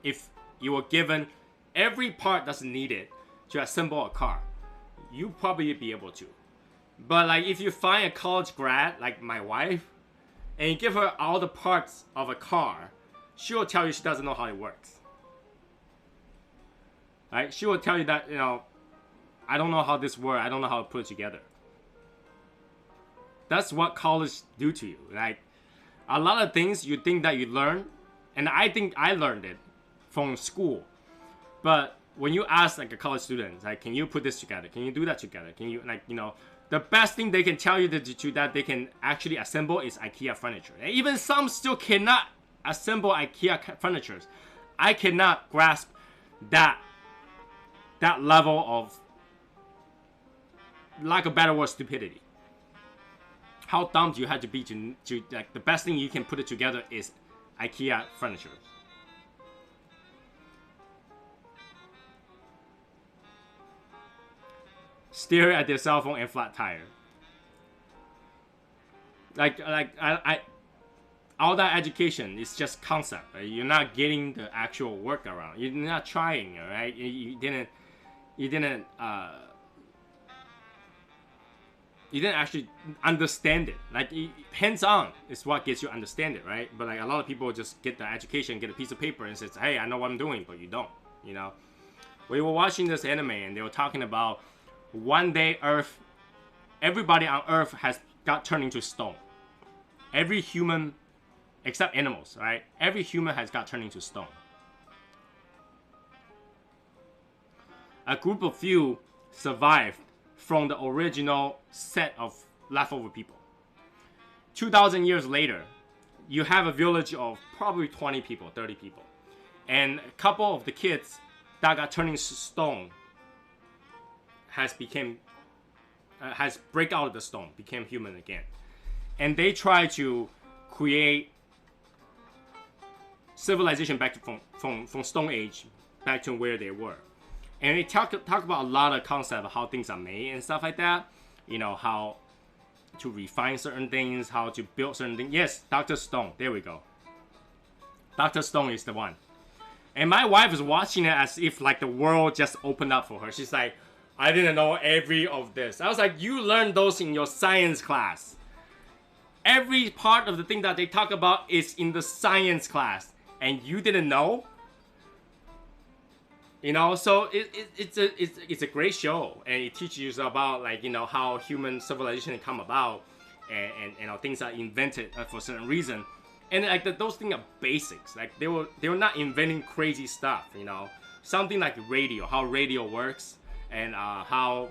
If you were given every part that's needed to assemble a car, you probably be able to. But like if you find a college grad like my wife and you give her all the parts of a car, she will tell you she doesn't know how it works. Right? She will tell you that, you know, I don't know how this works. I don't know how to put it together. That's what college do to you. Like a lot of things you think that you learn, and I think I learned it from school, but when you ask like a college student, like, can you put this together? Can you do that together? Can you, like, you know, the best thing they can tell you that they can actually assemble is IKEA furniture. And even some still cannot assemble IKEA furniture. I cannot grasp that level of, lack of better word, stupidity. How dumb do you have to be to like the best thing you can put it together is IKEA furniture. Stare at their cell phone and flat tire. I all that education is just concept. Right? You're not getting the actual work around. You're not trying, all right? You didn't actually understand it. Like hands-on is what gets you understand it, right? But like a lot of people just get the education, get a piece of paper and says, hey, I know what I'm doing, but you don't, you know? We were watching this anime and they were talking about one day Earth, everybody on Earth has got turned into stone. Every human, except animals, right? Every human has got turned into stone. A group of few survived from the original set of leftover people. 2,000 years later, you have a village of probably 20 people, 30 people. And a couple of the kids that got turned into stone has break out of the stone, became human again. And they try to create civilization back from Stone Age back to where they were. And they talk about a lot of concepts of how things are made and stuff like that. You know, how to refine certain things, how to build certain things. Yes, Dr. Stone. There we go. Dr. Stone is the one. And my wife is watching it as if like the world just opened up for her. She's like, I didn't know every of this. I was like, you learned those in your science class. Every part of the thing that they talk about is in the science class. And you didn't know? You know, so it's a great show, and it teaches you about like, you know, how human civilization come about, and you know, things are invented for a certain reason, and like those things are basics. Like they were not inventing crazy stuff, you know, something like radio, how radio works, and how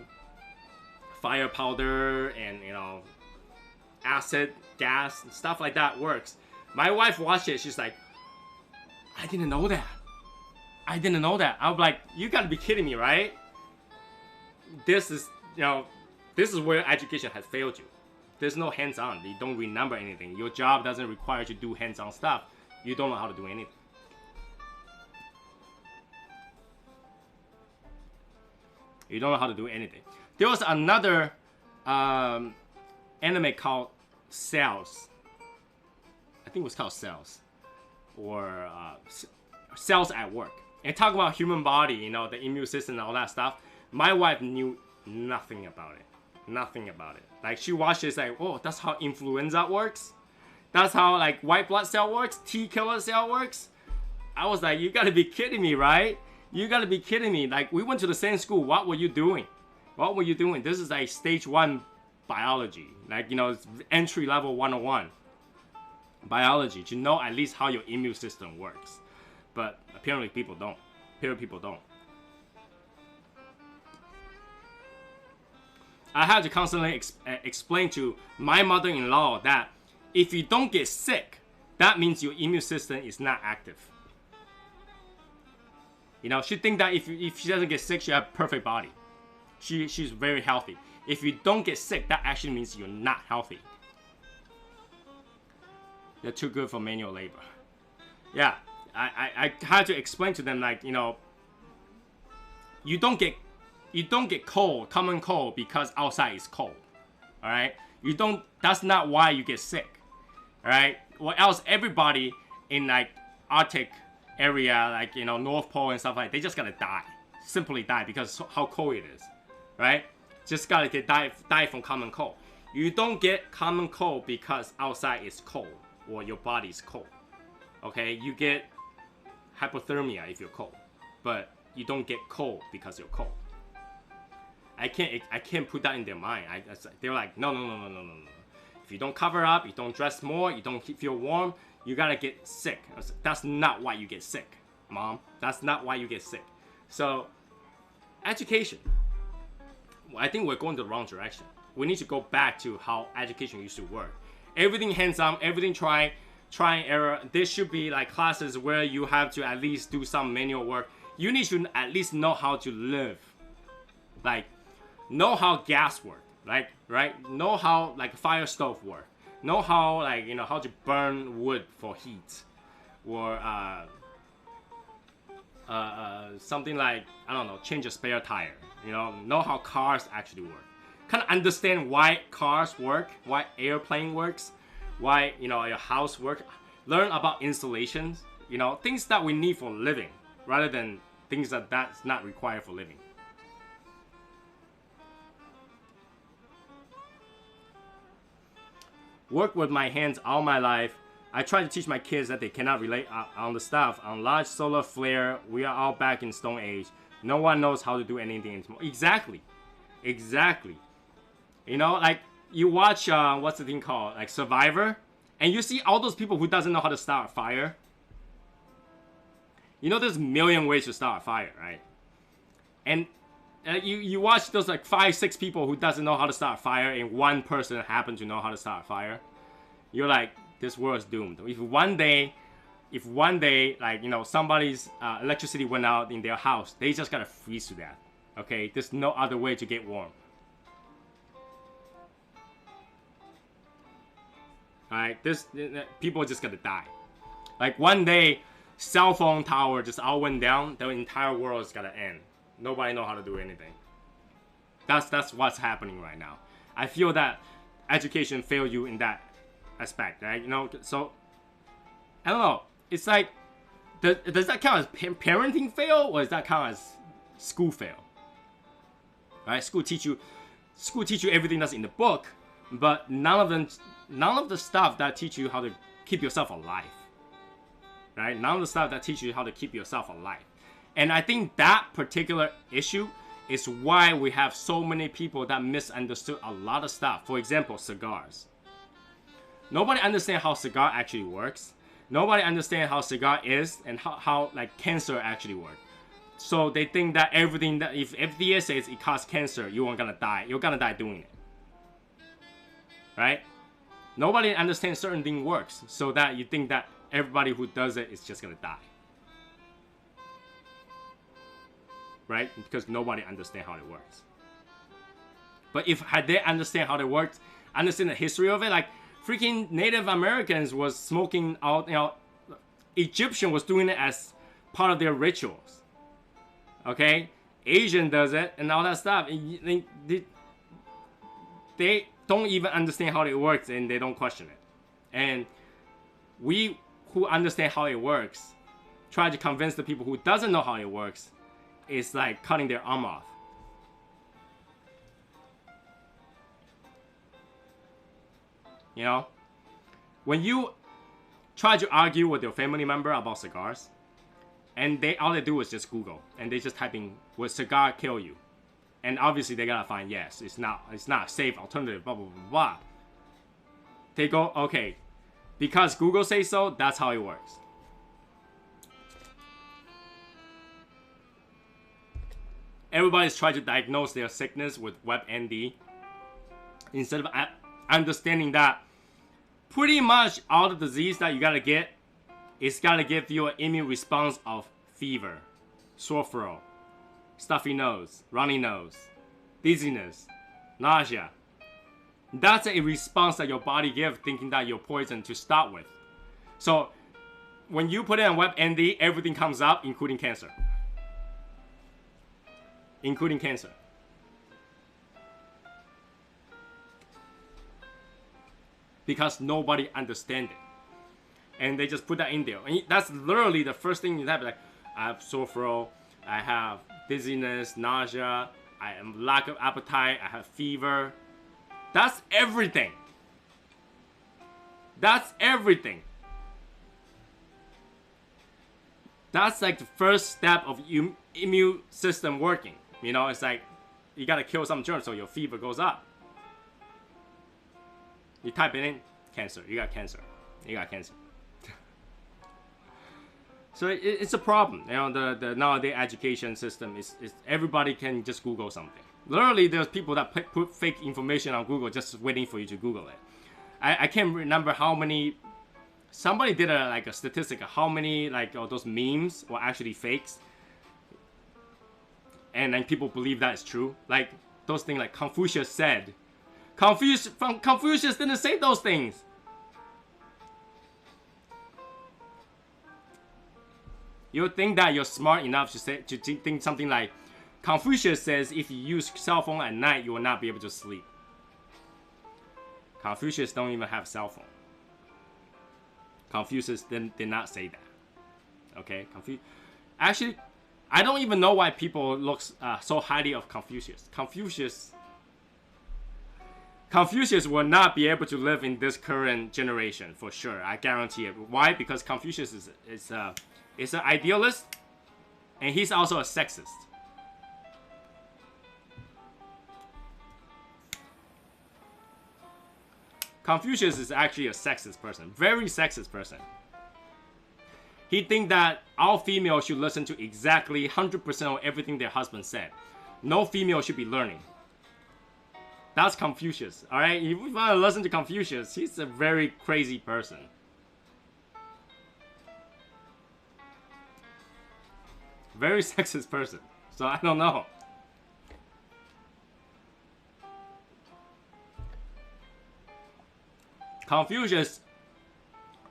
fire powder and, you know, acid gas and stuff like that works. My wife watched it. She's like, I didn't know that. I didn't know that. I'm like, you gotta be kidding me, right? This is, you know, this is where education has failed you. There's no hands-on. You don't remember anything. Your job doesn't require you to do hands-on stuff. You don't know how to do anything. You don't know how to do anything. There was another anime called Cells. I think it was called Cells, or Cells at Work. And talk about human body, you know, the immune system and all that stuff. My wife knew nothing about it. Nothing about it. Like, she watched it, it's like, oh, that's how influenza works? That's how, like, white blood cell works? T killer cell works? I was like, you gotta be kidding me, right? You gotta be kidding me. Like, we went to the same school. What were you doing? What were you doing? This is like stage 1 biology. Like, you know, it's entry level 101 biology, to know at least how your immune system works. But apparently people don't. Apparently people don't. I had to constantly explain to my mother-in-law that if you don't get sick, that means your immune system is not active. You know, she think that if she doesn't get sick, she has a perfect body. She's very healthy. If you don't get sick, that actually means you're not healthy. You're too good for manual labor. Yeah. I had to explain to them, like, you know, you don't get cold, common cold, because outside is cold. All right, that's not why you get sick. All right, or else everybody in like Arctic area, like, you know, North Pole and stuff like that, they just gotta die, simply die, because how cold it is. Right, just gotta die from common cold. You don't get common cold because outside is cold or your body is cold. Okay, you get hypothermia if you're cold, but you don't get cold because you're cold. I can't put that in their mind. They're like, no. If you don't cover up, you don't dress more, you don't feel warm, you gotta get sick. That's not why you get sick, Mom. That's not why you get sick. So, education. I think we're going the wrong direction. We need to go back to how education used to work. Everything hands-on, everything try and error. There should be like classes where you have to at least do some manual work. You need to at least know how to live. Like, know how gas work, like, right? Know how like fire stove work. Know how, like, you know, how to burn wood for heat, or something like, I don't know, change a spare tire. You know how cars actually work. Kind of understand why cars work, why airplane works, why, you know, your house works. Learn about installations, you know, things that we need for living, rather than things that's not required for living. Work with my hands all my life. I try to teach my kids that they cannot relate on the stuff. On large solar flare, we are all back in Stone Age. No one knows how to do anything anymore. Exactly. You know, like, you watch, what's the thing called? Like Survivor. And you see all those people who doesn't know how to start a fire. You know, there's a million ways to start a fire, right? And you watch those like 5-6 people who doesn't know how to start a fire, and one person happened to know how to start a fire. You're like, this world is doomed. If one day, like, you know, somebody's electricity went out in their house, they just gotta freeze to death. Okay, there's no other way to get warm. Alright, people just gotta die. Like, one day, cell phone tower just all went down, the entire world is gonna end. Nobody know how to do anything. That's what's happening right now. I feel that education fail you in that aspect, right? You know, so I don't know. It's like, does that count as parenting fail, or does that count as school fail? Right? School teach you everything that's in the book, but none of the stuff that teach you how to keep yourself alive. Right? None of the stuff that teach you how to keep yourself alive. And I think that particular issue is why we have so many people that misunderstood a lot of stuff. For example, cigars. Nobody understands how cigar actually works. Nobody understands how cigar is and how like cancer actually works. So they think that everything that if FDA says it causes cancer, you are gonna die. You're gonna die doing it. Right? Nobody understands certain thing works, so that you think that everybody who does it is just gonna die. Right? Because nobody understands how it works. But if they understand how it works, understand the history of it, like freaking Native Americans was smoking out, you know, Egyptian was doing it as part of their rituals. Okay? Asian does it and all that stuff. They don't even understand how it works and they don't question it. And we who understand how it works try to convince the people who doesn't know how it works. It's like cutting their arm off. You know? When you try to argue with your family member about cigars, and all they do is just Google, and they just type in, "Will cigar kill you?" And obviously they gotta find yes, it's not a safe alternative, blah blah blah blah. They go, okay, because Google says so, that's how it works. Everybody's trying to diagnose their sickness with WebMD instead of understanding that pretty much all the disease that you gotta get is gotta give you an immune response of fever, sore throat, stuffy nose, runny nose, dizziness, nausea. That's a response that your body gives thinking that you're poisoned to start with. So when you put it on WebMD, everything comes up, including cancer. Including cancer. Because nobody understands it. And they just put that in there. And that's literally the first thing you have. Like, I have sore throat, I have dizziness, nausea, I am lack of appetite, I have fever. That's everything. That's everything. That's like the first step of immune system working. You know, it's like you gotta kill some germs so your fever goes up. You type it in, cancer. You got cancer. You got cancer. So it's a problem. You know, the nowadays education system is everybody can just Google something. Literally, there's people that put fake information on Google just waiting for you to Google it. I can't remember how many. Somebody did a statistic of how many those memes were actually fakes, and then people believe that is true. Like those things like Confucius said. Confucius didn't say those things. You think that you're smart enough to think something like Confucius says if you use cell phone at night you will not be able to sleep. Confucius don't even have cell phone. Confucius did not say that. Okay, actually, I don't even know why people look so highly of Confucius. Confucius will not be able to live in this current generation for sure. I guarantee it. Why? Because Confucius is an idealist, and he's also a sexist. Confucius is actually a sexist person, very sexist person. He thinks that all females should listen to exactly 100% of everything their husband said. No female should be learning. That's Confucius, alright? If you want to listen to Confucius, he's a very crazy person. Very sexist person. So I don't know. Confucius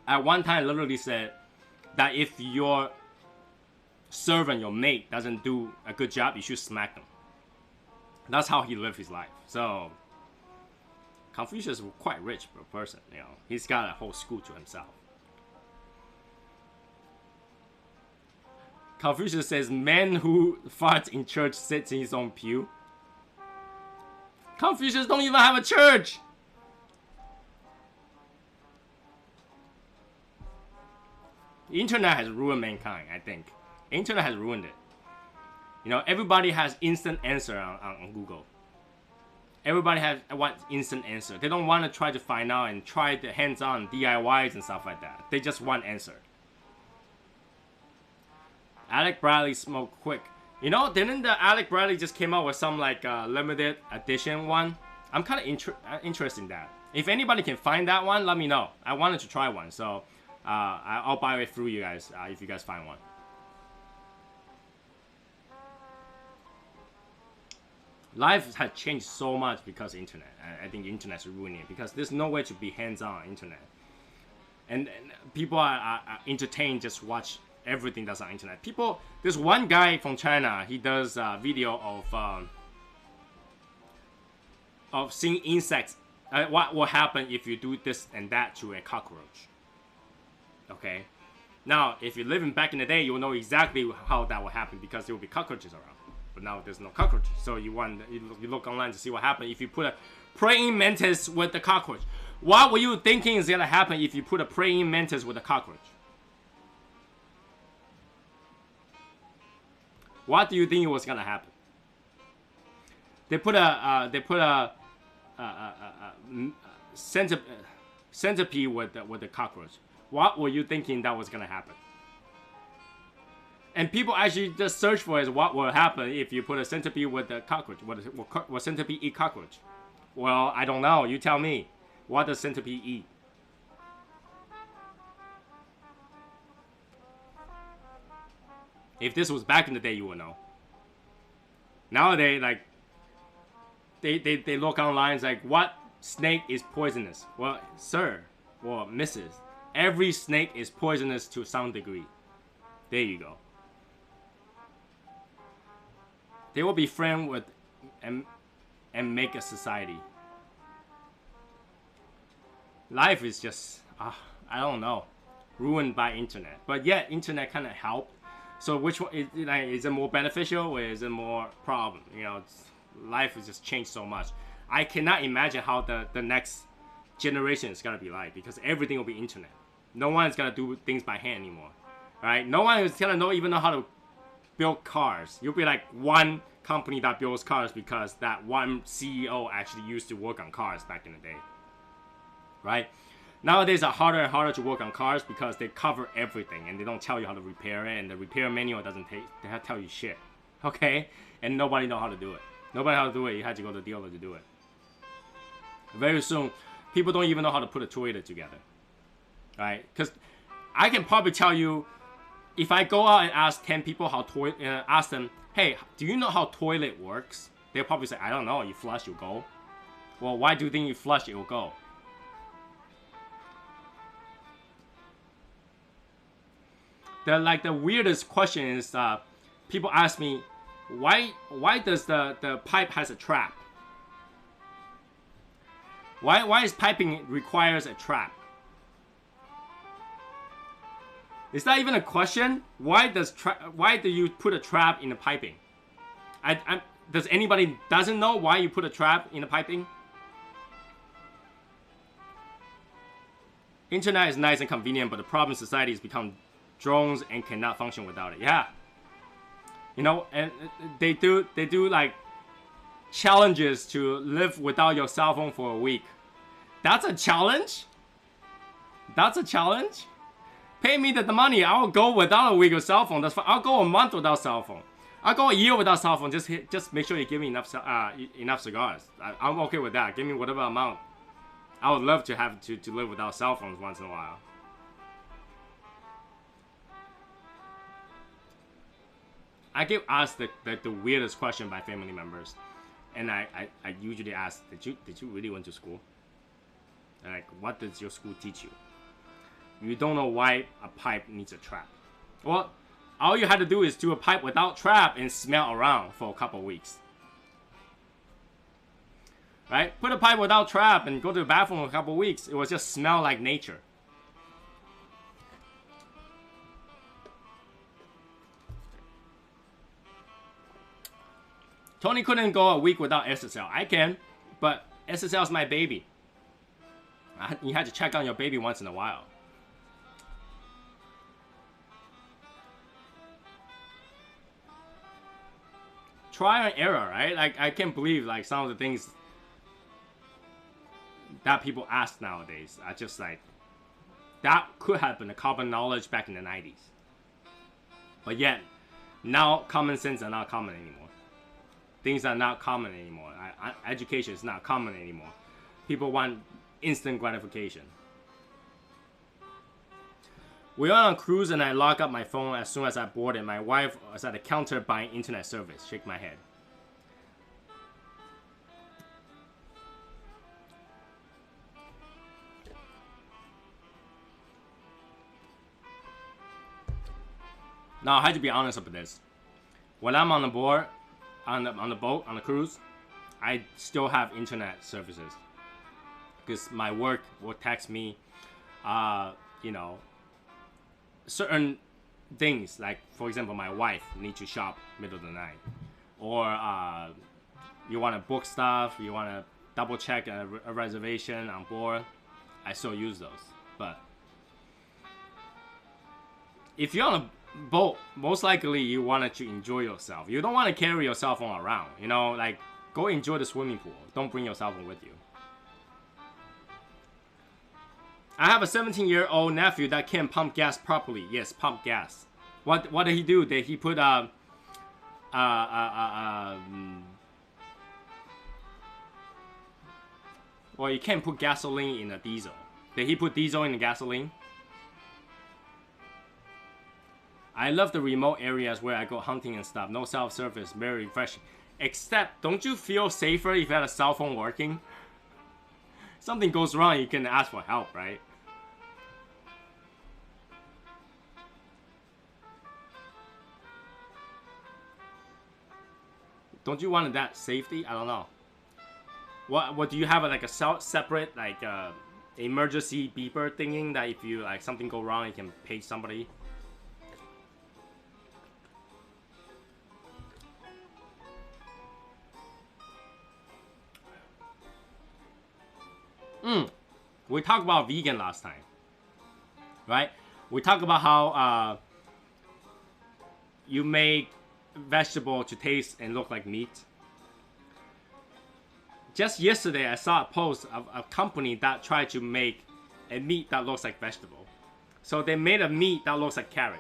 at one time literally said that if your servant, your mate, doesn't do a good job, you should smack them. That's how he lived his life. So Confucius is quite rich person. You know, he's got a whole school to himself. Confucius says, "Man who farts in church sits in his own pew." Confucius don't even have a church. The internet has ruined mankind, I think. The internet has ruined it. You know, everybody has instant answer on Google. Everybody wants instant answer. They don't want to try to find out and try the hands-on DIYs and stuff like that. They just want answer. Alec Bradley smoke quick. You know, didn't the Alec Bradley just came out with some like limited edition one? I'm kind of interested in that. If anybody can find that one, let me know. I wanted to try one, so I'll buy it through you guys if you guys find one. Life has changed so much because of internet. I think the internet's ruining it because there's no way to be hands-on internet. And people are entertained just watch everything that's on internet. People, there's one guy from China, he does a video of seeing insects. What will happen if you do this and that to a cockroach? Okay. Now, if you're living back in the day, you will know exactly how that will happen because there will be cockroaches around. But now there's no cockroaches, so you look online to see what happens if you put a praying mantis with the cockroach. What were you thinking is gonna happen if you put a praying mantis with a cockroach? What do you think was gonna happen? They put a centipede with the cockroach. What were you thinking that was gonna happen? And people actually just search for is what will happen if you put a centipede with a cockroach. What centipede eat cockroach? Well, I don't know. You tell me. What does centipede eat? If this was back in the day, you would know. Nowadays, like, they look online, it's like, what snake is poisonous? Well, sir, or Mrs., every snake is poisonous to some degree. There you go. They will be friends with and make a society. Life is just, I don't know, ruined by internet. But yet, internet kind of helped. So which one is it more beneficial or is it more problem? You know, life has just changed so much. I cannot imagine how the next generation is gonna be like because everything will be internet. No one is gonna do things by hand anymore, right? No one is gonna even know how to build cars. You'll be like one company that builds cars because that one CEO actually used to work on cars back in the day, right? Nowadays, it's harder and harder to work on cars because they cover everything and they don't tell you how to repair it, and the repair manual doesn't tell you shit, okay? And nobody know how to do it. Nobody know how to do it. You had to go to the dealer to do it. Very soon, people don't even know how to put a toilet together, right? Because I can probably tell you, if I go out and ask 10 people how ask them, hey, do you know how toilet works? They'll probably say, I don't know. You flush, you go. Well, why do you think you flush, it will go? The weirdest question is people ask me, why does the pipe has a trap? Why is piping requires a trap? Is that even a question? Why do you put a trap in the piping? Does anybody doesn't know why you put a trap in the piping? Internet is nice and convenient, but the problem society has become drones and cannot function without it. Yeah. You know, and they do like challenges to live without your cell phone for a week. That's a challenge? That's a challenge? Pay me the money. I'll go without a week of cell phone. That's fine. I'll go a month without cell phone. I'll go a year without cell phone. Just make sure you give me enough cigars. I'm okay with that. Give me whatever amount. I would love to have to live without cell phones once in a while. I get asked the weirdest question by family members, and I usually ask, did you really went to school? And like, what does your school teach you? You don't know why a pipe needs a trap. Well, all you had to do is do a pipe without trap and smell around for a couple weeks. right? Put a pipe without trap and go to the bathroom for a couple weeks. It will just smell like nature. Tony couldn't go a week without SSL. I can, but SSL is my baby. You had to check on your baby once in a while. Try and error, right? Like, I can't believe like some of the things that people ask nowadays are just like, that could have been a common knowledge back in the 90s. But yet, now common sense are not common anymore. Things are not common anymore. Education is not common anymore. People want instant gratification. We were on a cruise and I locked up my phone as soon as I boarded. My wife was at the counter buying internet service. Shake my head. Now I had to be honest about this. When I'm on the board, on the boat, on the cruise, I still have internet services because my work will text me, you know, certain things, like for example my wife needs to shop middle of the night, or you want to book stuff, you want to double check a reservation on board. I still use those. But if you're on a boat, most likely you want to enjoy yourself. You don't want to carry your cell phone around, you know, like go enjoy the swimming pool. Don't bring your cell phone with you. I have a 17-year-old nephew that can't pump gas properly. Yes, pump gas. What did he do? Did he put well, you can't put gasoline in a diesel. Did he put diesel in the gasoline? I love the remote areas where I go hunting and stuff. No self-service, very refreshing. Except, don't you feel safer if you had a cell phone working? Something goes wrong, you can ask for help, right? Don't you want that safety? I don't know. What do you have like a separate like emergency beeper thingy that if you like something go wrong, you can page somebody? We talked about vegan last time, right? We talked about how you make vegetable to taste and look like meat. Just yesterday, I saw a post of a company that tried to make a meat that looks like vegetable. So they made a meat that looks like carrot.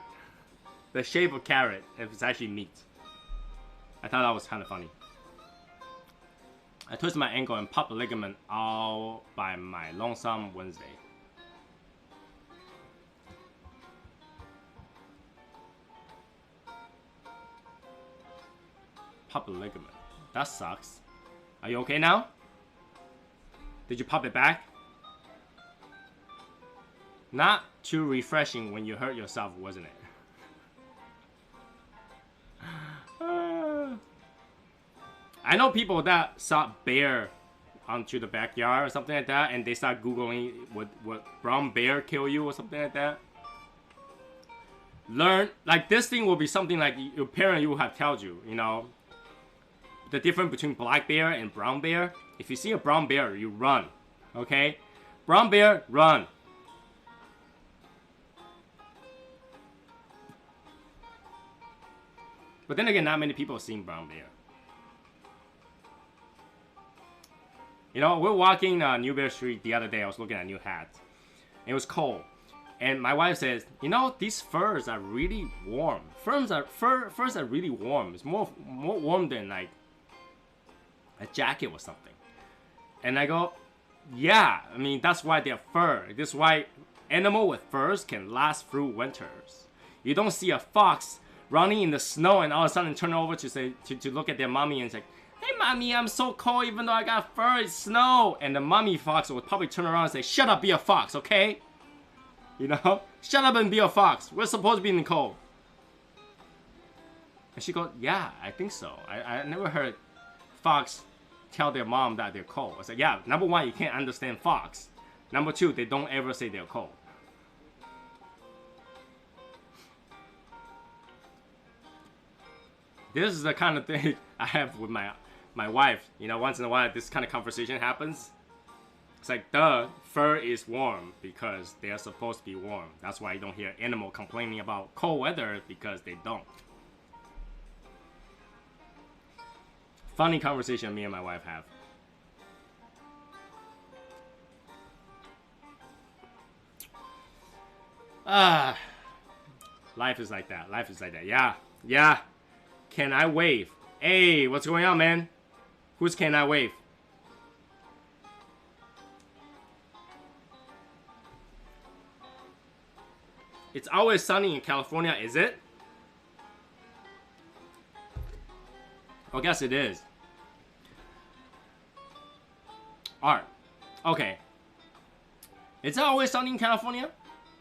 The shape of carrot, if it's actually meat. I thought that was kind of funny. I twisted my ankle and popped the ligament all by my lonesome Wednesday. Pop the ligament. That sucks. Are you okay now? Did you pop it back? Not too refreshing when you hurt yourself, wasn't it? I know people that saw bear onto the backyard or something like that, and they start Googling would brown bear kill you or something like that. Learn, like this thing will be something like your parent will have told you, you know, the difference between black bear and brown bear. If you see a brown bear, you run, okay? Brown bear, run. But then again, not many people have seen brown bear. You know, we're walking Newberry Street the other day. I was looking at a new hat. It was cold. And my wife says, you know, these furs are really warm. Furs are really warm. It's more warm than like a jacket or something. And I go, yeah, I mean, that's why they're fur. This is why animal with furs can last through winters. You don't see a fox running in the snow and all of a sudden turn over to say to look at their mommy and say, hey mommy, I'm so cold even though I got fur, it's snow. And the mommy fox would probably turn around and say, shut up, be a fox, okay? You know? Shut up and be a fox. We're supposed to be in the cold. And she goes, yeah, I think so. I never heard fox tell their mom that they're cold. I said, yeah, number one, you can't understand fox. Number two, they don't ever say they're cold. This is the kind of thing I have with my wife. You know, once in a while, this kind of conversation happens. It's like, duh, fur is warm because they are supposed to be warm. That's why you don't hear animal complaining about cold weather, because they don't. Funny conversation me and my wife have. Life is like that. Life is like that. Yeah. Yeah. Can I wave? Hey, what's going on, man? Who's can I wave? It's always sunny in California, is it? I guess it is. Alright. Okay. It's always sunny in California?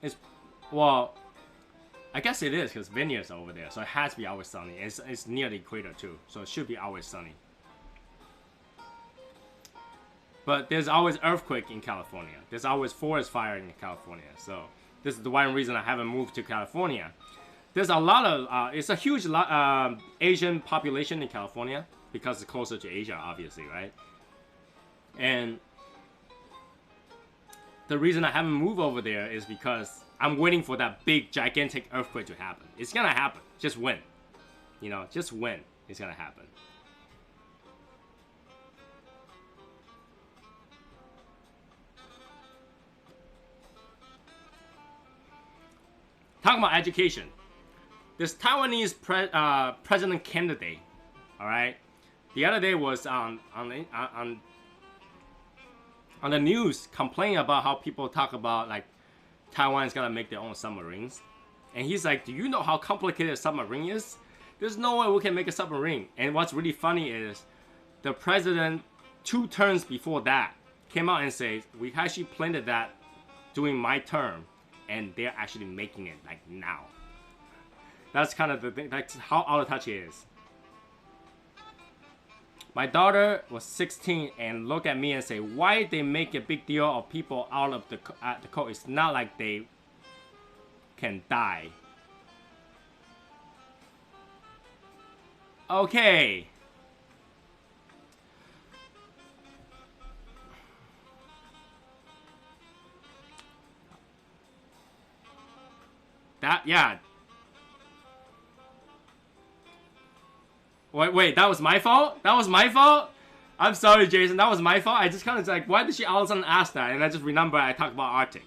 It's, well, I guess it is because vineyards are over there, so it has to be always sunny. It's near the equator too, so it should be always sunny. But there's always earthquake in California. There's always forest fire in California. So this is the one reason I haven't moved to California. There's a lot of, it's a huge Asian population in California because it's closer to Asia, obviously, right? And the reason I haven't moved over there is because I'm waiting for that big, gigantic earthquake to happen. It's gonna happen. Just when. You know, just when it's gonna happen. Talking about education. This Taiwanese president candidate, all right, the other day was on the news complaining about how people talk about like Taiwan's gonna make their own submarines, and he's like, "Do you know how complicated a submarine is? There's no way we can make a submarine." And what's really funny is the president 2 terms before that came out and says, "We actually planted that during my term, and they're actually making it like now." That's kind of the thing. That's how out of touch he is. My daughter was 16 and look at me and say, "Why they make a big deal of people out of the cold? It's not like they can die." Okay. That, yeah. Wait, that was my fault? That was my fault? I'm sorry, Jason, that was my fault? I just kind of like, why did she all of a sudden ask that? And I just remember I talked about Arctic.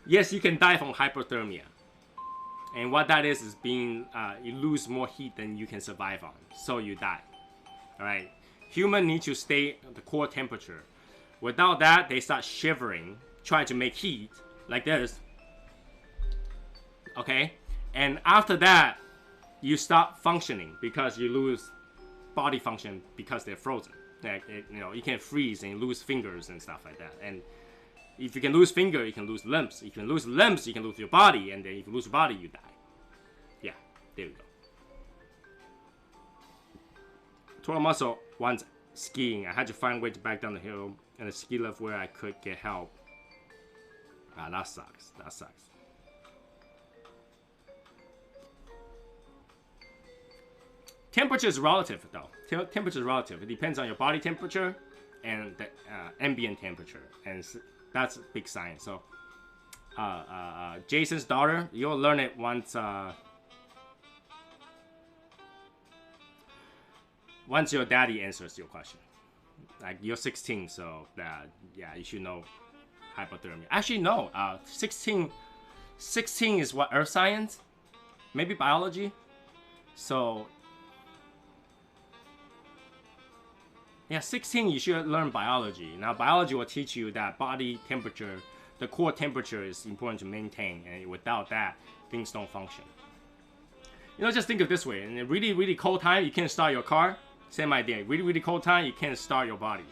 Yes, you can die from hypothermia. And what that is being, you lose more heat than you can survive on. So you die. Alright? Humans need to stay at the core temperature. Without that, they start shivering, trying to make heat, like this. Okay? And after that, you stop functioning because you lose body function because they're frozen. Like, you know, you can freeze and lose fingers and stuff like that. And if you can lose finger, you can lose limbs. If you can lose limbs, you can lose your body. And then if you lose your body, you die. Yeah, there we go. Tore a muscle once skiing. I had to find a way to back down the hill and the ski lift where I could get help. Ah, that sucks. That sucks. Temperature is relative, though. Temperature is relative. It depends on your body temperature and the ambient temperature, and that's a big science. So, Jason's daughter, you'll learn it once. Once your daddy answers your question. Like, you're 16, so yeah, you should know hypothermia. Actually, no. 16 is what, earth science? Maybe biology. So. Yeah, 16, you should learn biology. Now, biology will teach you that body temperature, the core temperature is important to maintain. And without that, things don't function. You know, just think of it this way. In a really, really cold time, you can't start your car. Same idea. Really, really cold time, you can't start your body.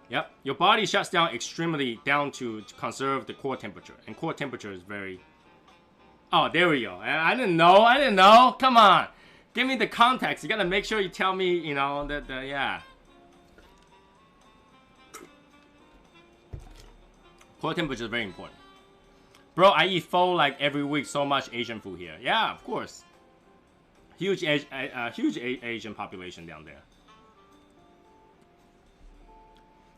Yep, your body shuts down extremely down to conserve the core temperature. And core temperature is very Oh, there we go. I didn't know. I didn't know. Come on. Give me the context. You gotta make sure you tell me, you know, yeah. Core temperature is very important. Bro, I eat pho like every week. So much Asian food here. Yeah, of course. Huge Asian population down there.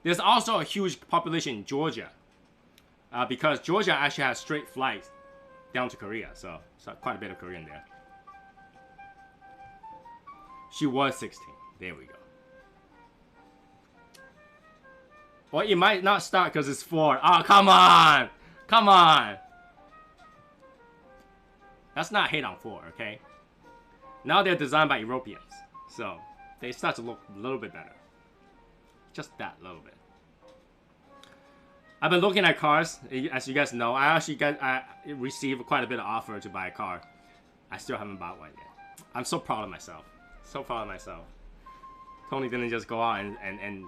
There's also a huge population in Georgia. Because Georgia actually has straight flights down to Korea. So quite a bit of Korean there. She was 16. There we go. Well, it might not start because it's 4. Oh, come on! Come on! That's not hate on 4, okay? Now they're designed by Europeans. So, they start to look a little bit better. Just that little bit. I've been looking at cars. As you guys know, I received quite a bit of offer to buy a car. I still haven't bought one yet. I'm so proud of myself. So proud of myself. Tony didn't just go out and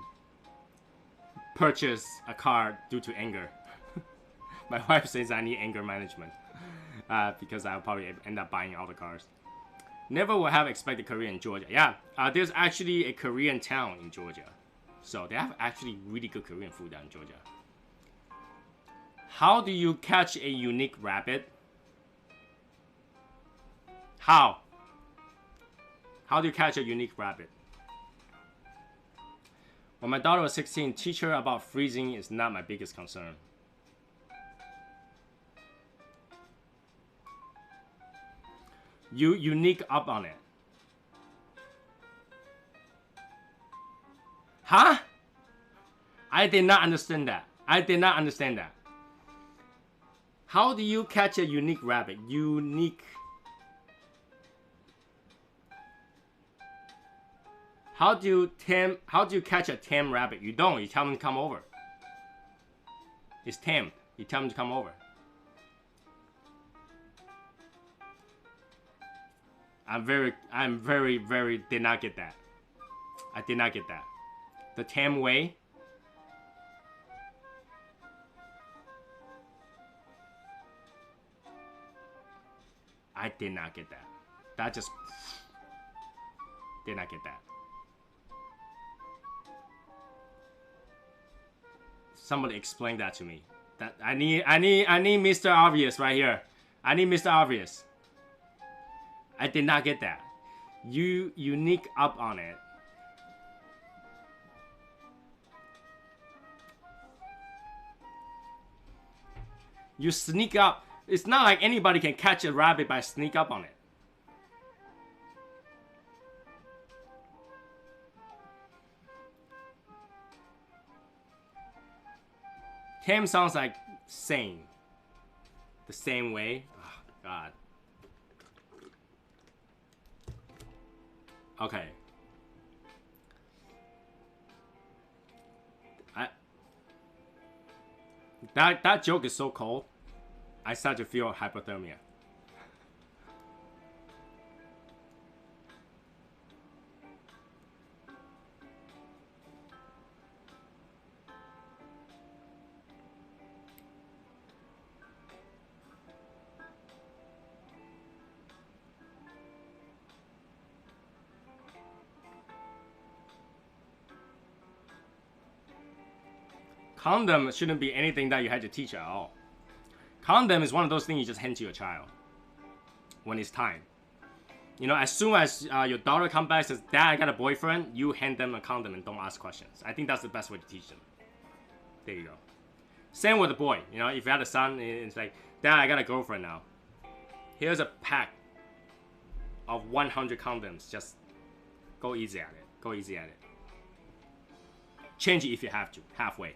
purchase a car due to anger. My wife says I need anger management because I'll probably end up buying all the cars. Never would have expected Korea in Georgia. Yeah, there's actually a Korean town in Georgia. So they have actually really good Korean food down in Georgia. How do you catch a unique rabbit? How? How do you catch a unique rabbit? When my daughter was 16, teach her about freezing is not my biggest concern. You unique up on it. Huh? I did not understand that. I did not understand that. How do you catch a unique rabbit? Unique. How do you catch a tame rabbit? You don't. You tell them to come over. It's tame. You tell them to come over. I'm very did not get that. I did not get that. The tame way. I did not get that. That just did not get that. Somebody explain that to me. That I need Mr. Obvious right here. I need Mr. Obvious. I did not get that. You unique up on it. You sneak up. It's not like anybody can catch a rabbit by sneak up on it. Tame sounds like same. The same way. Oh, God. Okay. That joke is so cold. I start to feel hypothermia. Condom shouldn't be anything that you had to teach at all. Condom is one of those things you just hand to your child when it's time. You know, as soon as your daughter comes back and says, Dad, I got a boyfriend, you hand them a condom and don't ask questions. I think that's the best way to teach them. There you go. Same with the boy. You know, if you had a son, it's like, Dad, I got a girlfriend now. Here's a pack of 100 condoms. Just go easy at it. Go easy at it. Change it if you have to, halfway.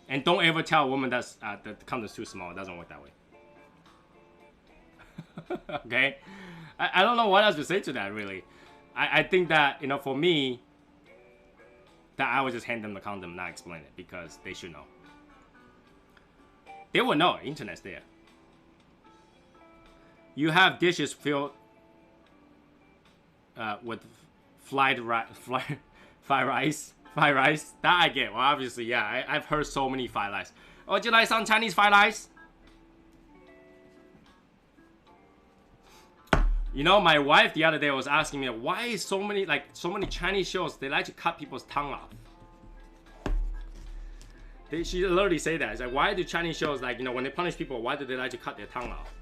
And don't ever tell a woman that the condom's too small. It doesn't work that way. Okay? I don't know what else to say to that, really. I think that, you know, for me, that I would just hand them the condom, not explain it, because they should know. They will know. Internet's there. You have dishes filled with fried rice. That I get. Well, obviously, yeah. I've heard so many fried rice. Oh, would you like some Chinese fried rice? You know, my wife the other day was asking me, why is so many Chinese shows, they like to cut people's tongue off. She literally say that. It's like, why do Chinese shows, like, you know, when they punish people, why do they like to cut their tongue off?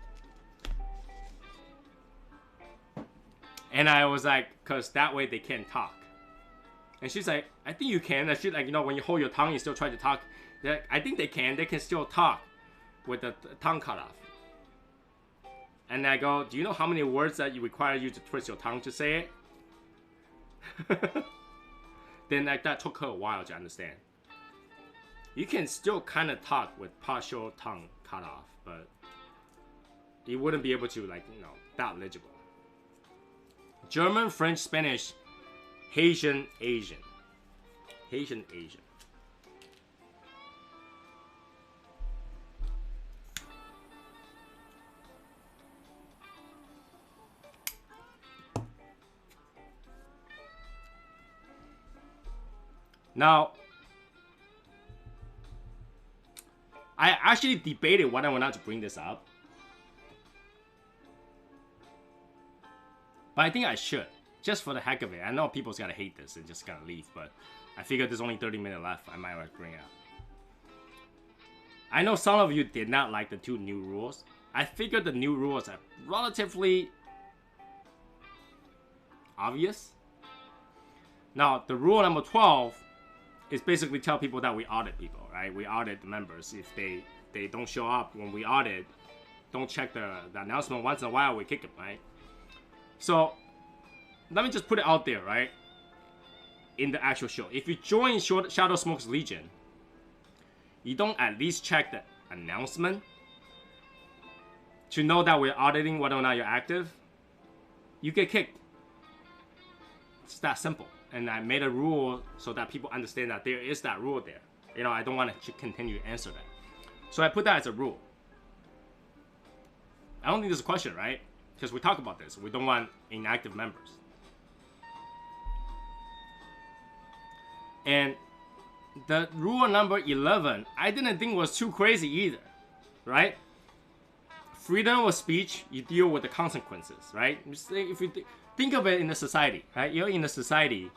And I was like, because that way they can't talk. And she's like, I think you can. She, like, you know, when you hold your tongue, you still try to talk. Like, I think they can. They can still talk with the tongue cut off. And I go, do you know how many words that you require you to twist your tongue to say it? Then like that took her a while to understand. You can still kind of talk with partial tongue cut off, but you wouldn't be able to, like, you know, that legible. German, French, Spanish, Haitian, Asian. Haitian, Asian. Now, I actually debated whether or not to bring this up. But I think I should, just for the heck of it. I know people's gonna hate this and just gonna leave, but I figured there's only 30 minutes left. I might want to bring it up. I know some of you did not like the 2 new rules. I figured the new rules are relatively obvious. Now, the rule number 12 is basically tell people that we audit people, right? We audit the members. If they don't show up when we audit, don't check the announcement once in a while, we kick them, right? So, let me just put it out there, right? In the actual show. If you join Shadow Smoke's Legion, you don't at least check the announcement to know that we're auditing whether or not you're active, you get kicked. It's that simple. And I made a rule so that people understand that there is that rule there. You know, I don't want to continue to answer that. So I put that as a rule. I don't think there's a question, right? Because we talk about this. We don't want inactive members. And the rule number 11, I didn't think was too crazy either, right? Freedom of speech, you deal with the consequences, right? If you think of it in a society, right? You're in a society,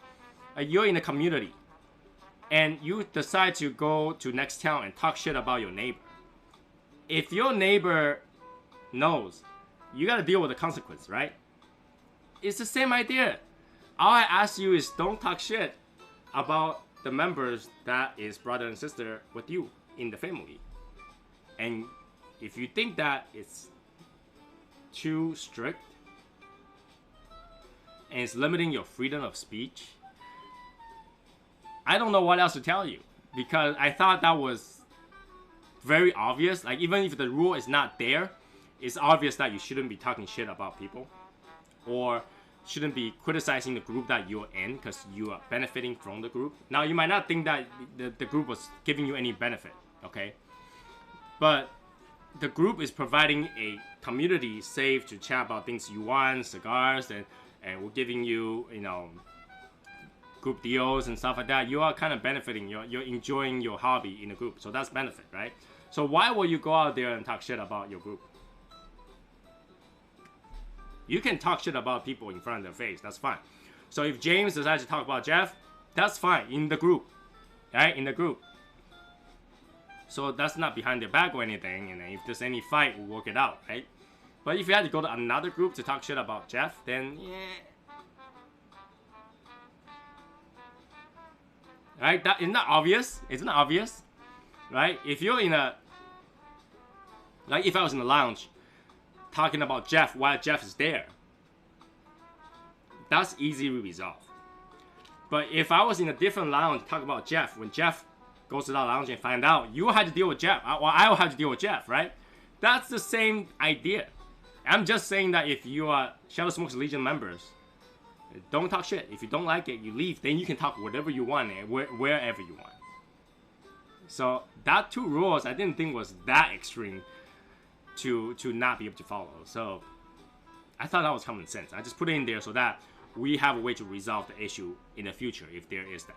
you're in a community, and you decide to go to next town and talk shit about your neighbor. If your neighbor knows, you gotta deal with the consequence, right? It's the same idea. All I ask you is don't talk shit about the members that is brother and sister with you in the family. And if you think that it's too strict and it's limiting your freedom of speech, I don't know what else to tell you, because I thought that was very obvious. Like, even if the rule is not there, it's obvious that you shouldn't be talking shit about people or shouldn't be criticizing the group that you're in because you are benefiting from the group. Now, you might not think that the group was giving you any benefit, okay? But the group is providing a community safe to chat about things you want, cigars, and we're giving you, you know, group deals and stuff like that. You are kind of benefiting. You're enjoying your hobby in a group. So that's benefit, right? So why will you go out there and talk shit about your group? You can talk shit about people in front of their face. That's fine. So if James decides to talk about Jeff, that's fine in the group, right? In the group. So that's not behind their back or anything. And if there's any fight, we'll work it out, right? But if you had to go to another group to talk shit about Jeff, then yeah. Right? That isn't that obvious? Isn't that obvious? Right? If you're in a, like, if I was in the lounge talking about Jeff while Jeff is there, that's easily resolved. But if I was in a different lounge talking about Jeff, when Jeff goes to that lounge and find out, you had to deal with Jeff, or I will have to deal with Jeff, right? That's the same idea. I'm just saying that if you are Shadow Smoke's Legion members, don't talk shit. If you don't like it, you leave. Then you can talk whatever you want and wherever you want. So that 2 rules, I didn't think was that extreme to not be able to follow. So I thought that was common sense. I just put it in there so that we have a way to resolve the issue in the future if there is that.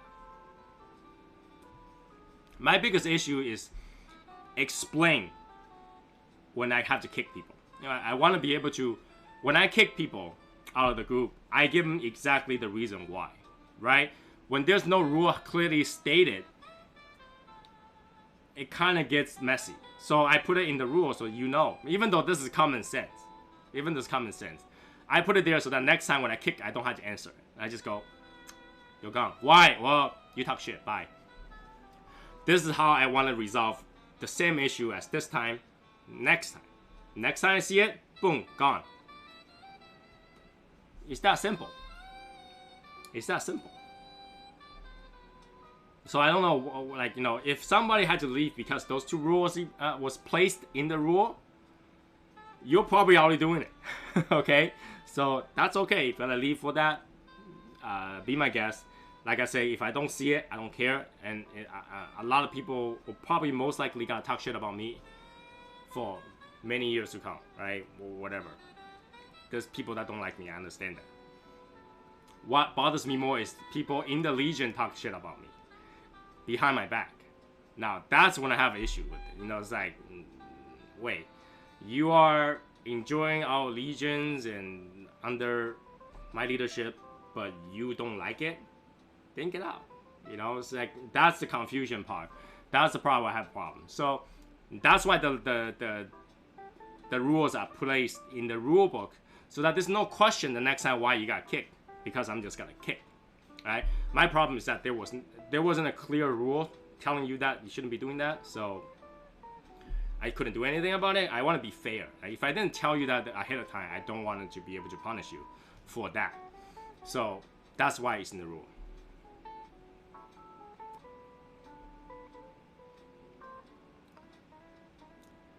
My biggest issue is explain when I have to kick people. You know, I want to be able to, when I kick people out of the group, I give them exactly the reason why, right? When there's no rule clearly stated, it kind of gets messy. So I put it in the rule so you know, even though this is common sense, I put it there so that next time when I kick, I don't have to answer it. I just go, you're gone. Why? Well, you talk shit, bye. This is how I want to resolve the same issue as this time, next time. Next time I see it, boom, gone. It's that simple. It's that simple. So I don't know, like, you know, if somebody had to leave because those two rules was placed in the rule, you're probably already doing it. Okay? So that's okay. If you're gonna leave for that, be my guest. Like I say, if I don't see it, I don't care. And a lot of people will probably most likely gonna talk shit about me for many years to come, right? Or whatever. There's people that don't like me, I understand that. What bothers me more is people in the Legion talk shit about me behind my back. Now, that's when I have an issue with it. You know, it's like, wait, you are enjoying our Legions and under my leadership, but you don't like it? Then get out. You know, it's like, that's the confusion part. That's the part where I have problems. So, that's why the rules are placed in the rule book, so that there's no question the next time why you got kicked, because I'm just gonna kick, right? My problem is that there wasn't a clear rule telling you that you shouldn't be doing that, so I couldn't do anything about it. I want to be fair. Right? If I didn't tell you that ahead of time, I don't want to be able to punish you for that. So that's why it's in the rule.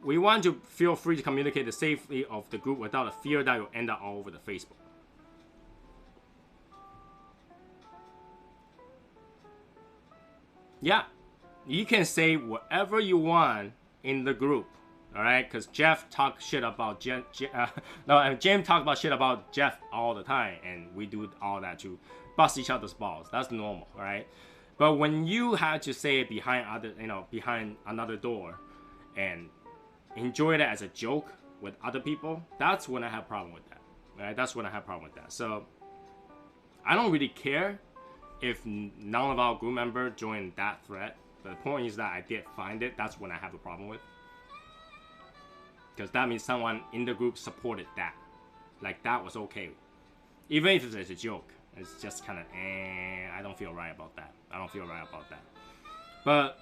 We want to feel free to communicate the safety of the group without a fear that you'll end up all over the Facebook. Yeah, you can say whatever you want in the group, all right? Because Jeff talks shit about James talks about shit about Jeff all the time, and we do all that to bust each other's balls. That's normal, all right? But when you have to say it behind another door, and enjoy it as a joke with other people, that's when I have a problem with that. Right? That's when I have a problem with that. So I don't really care if none of our group members joined that thread. But the point is that I did find it. That's when I have a problem with. Because that means someone in the group supported that. Like, that was okay. Even if it's a joke. It's just kind of, I don't feel right about that. I don't feel right about that. But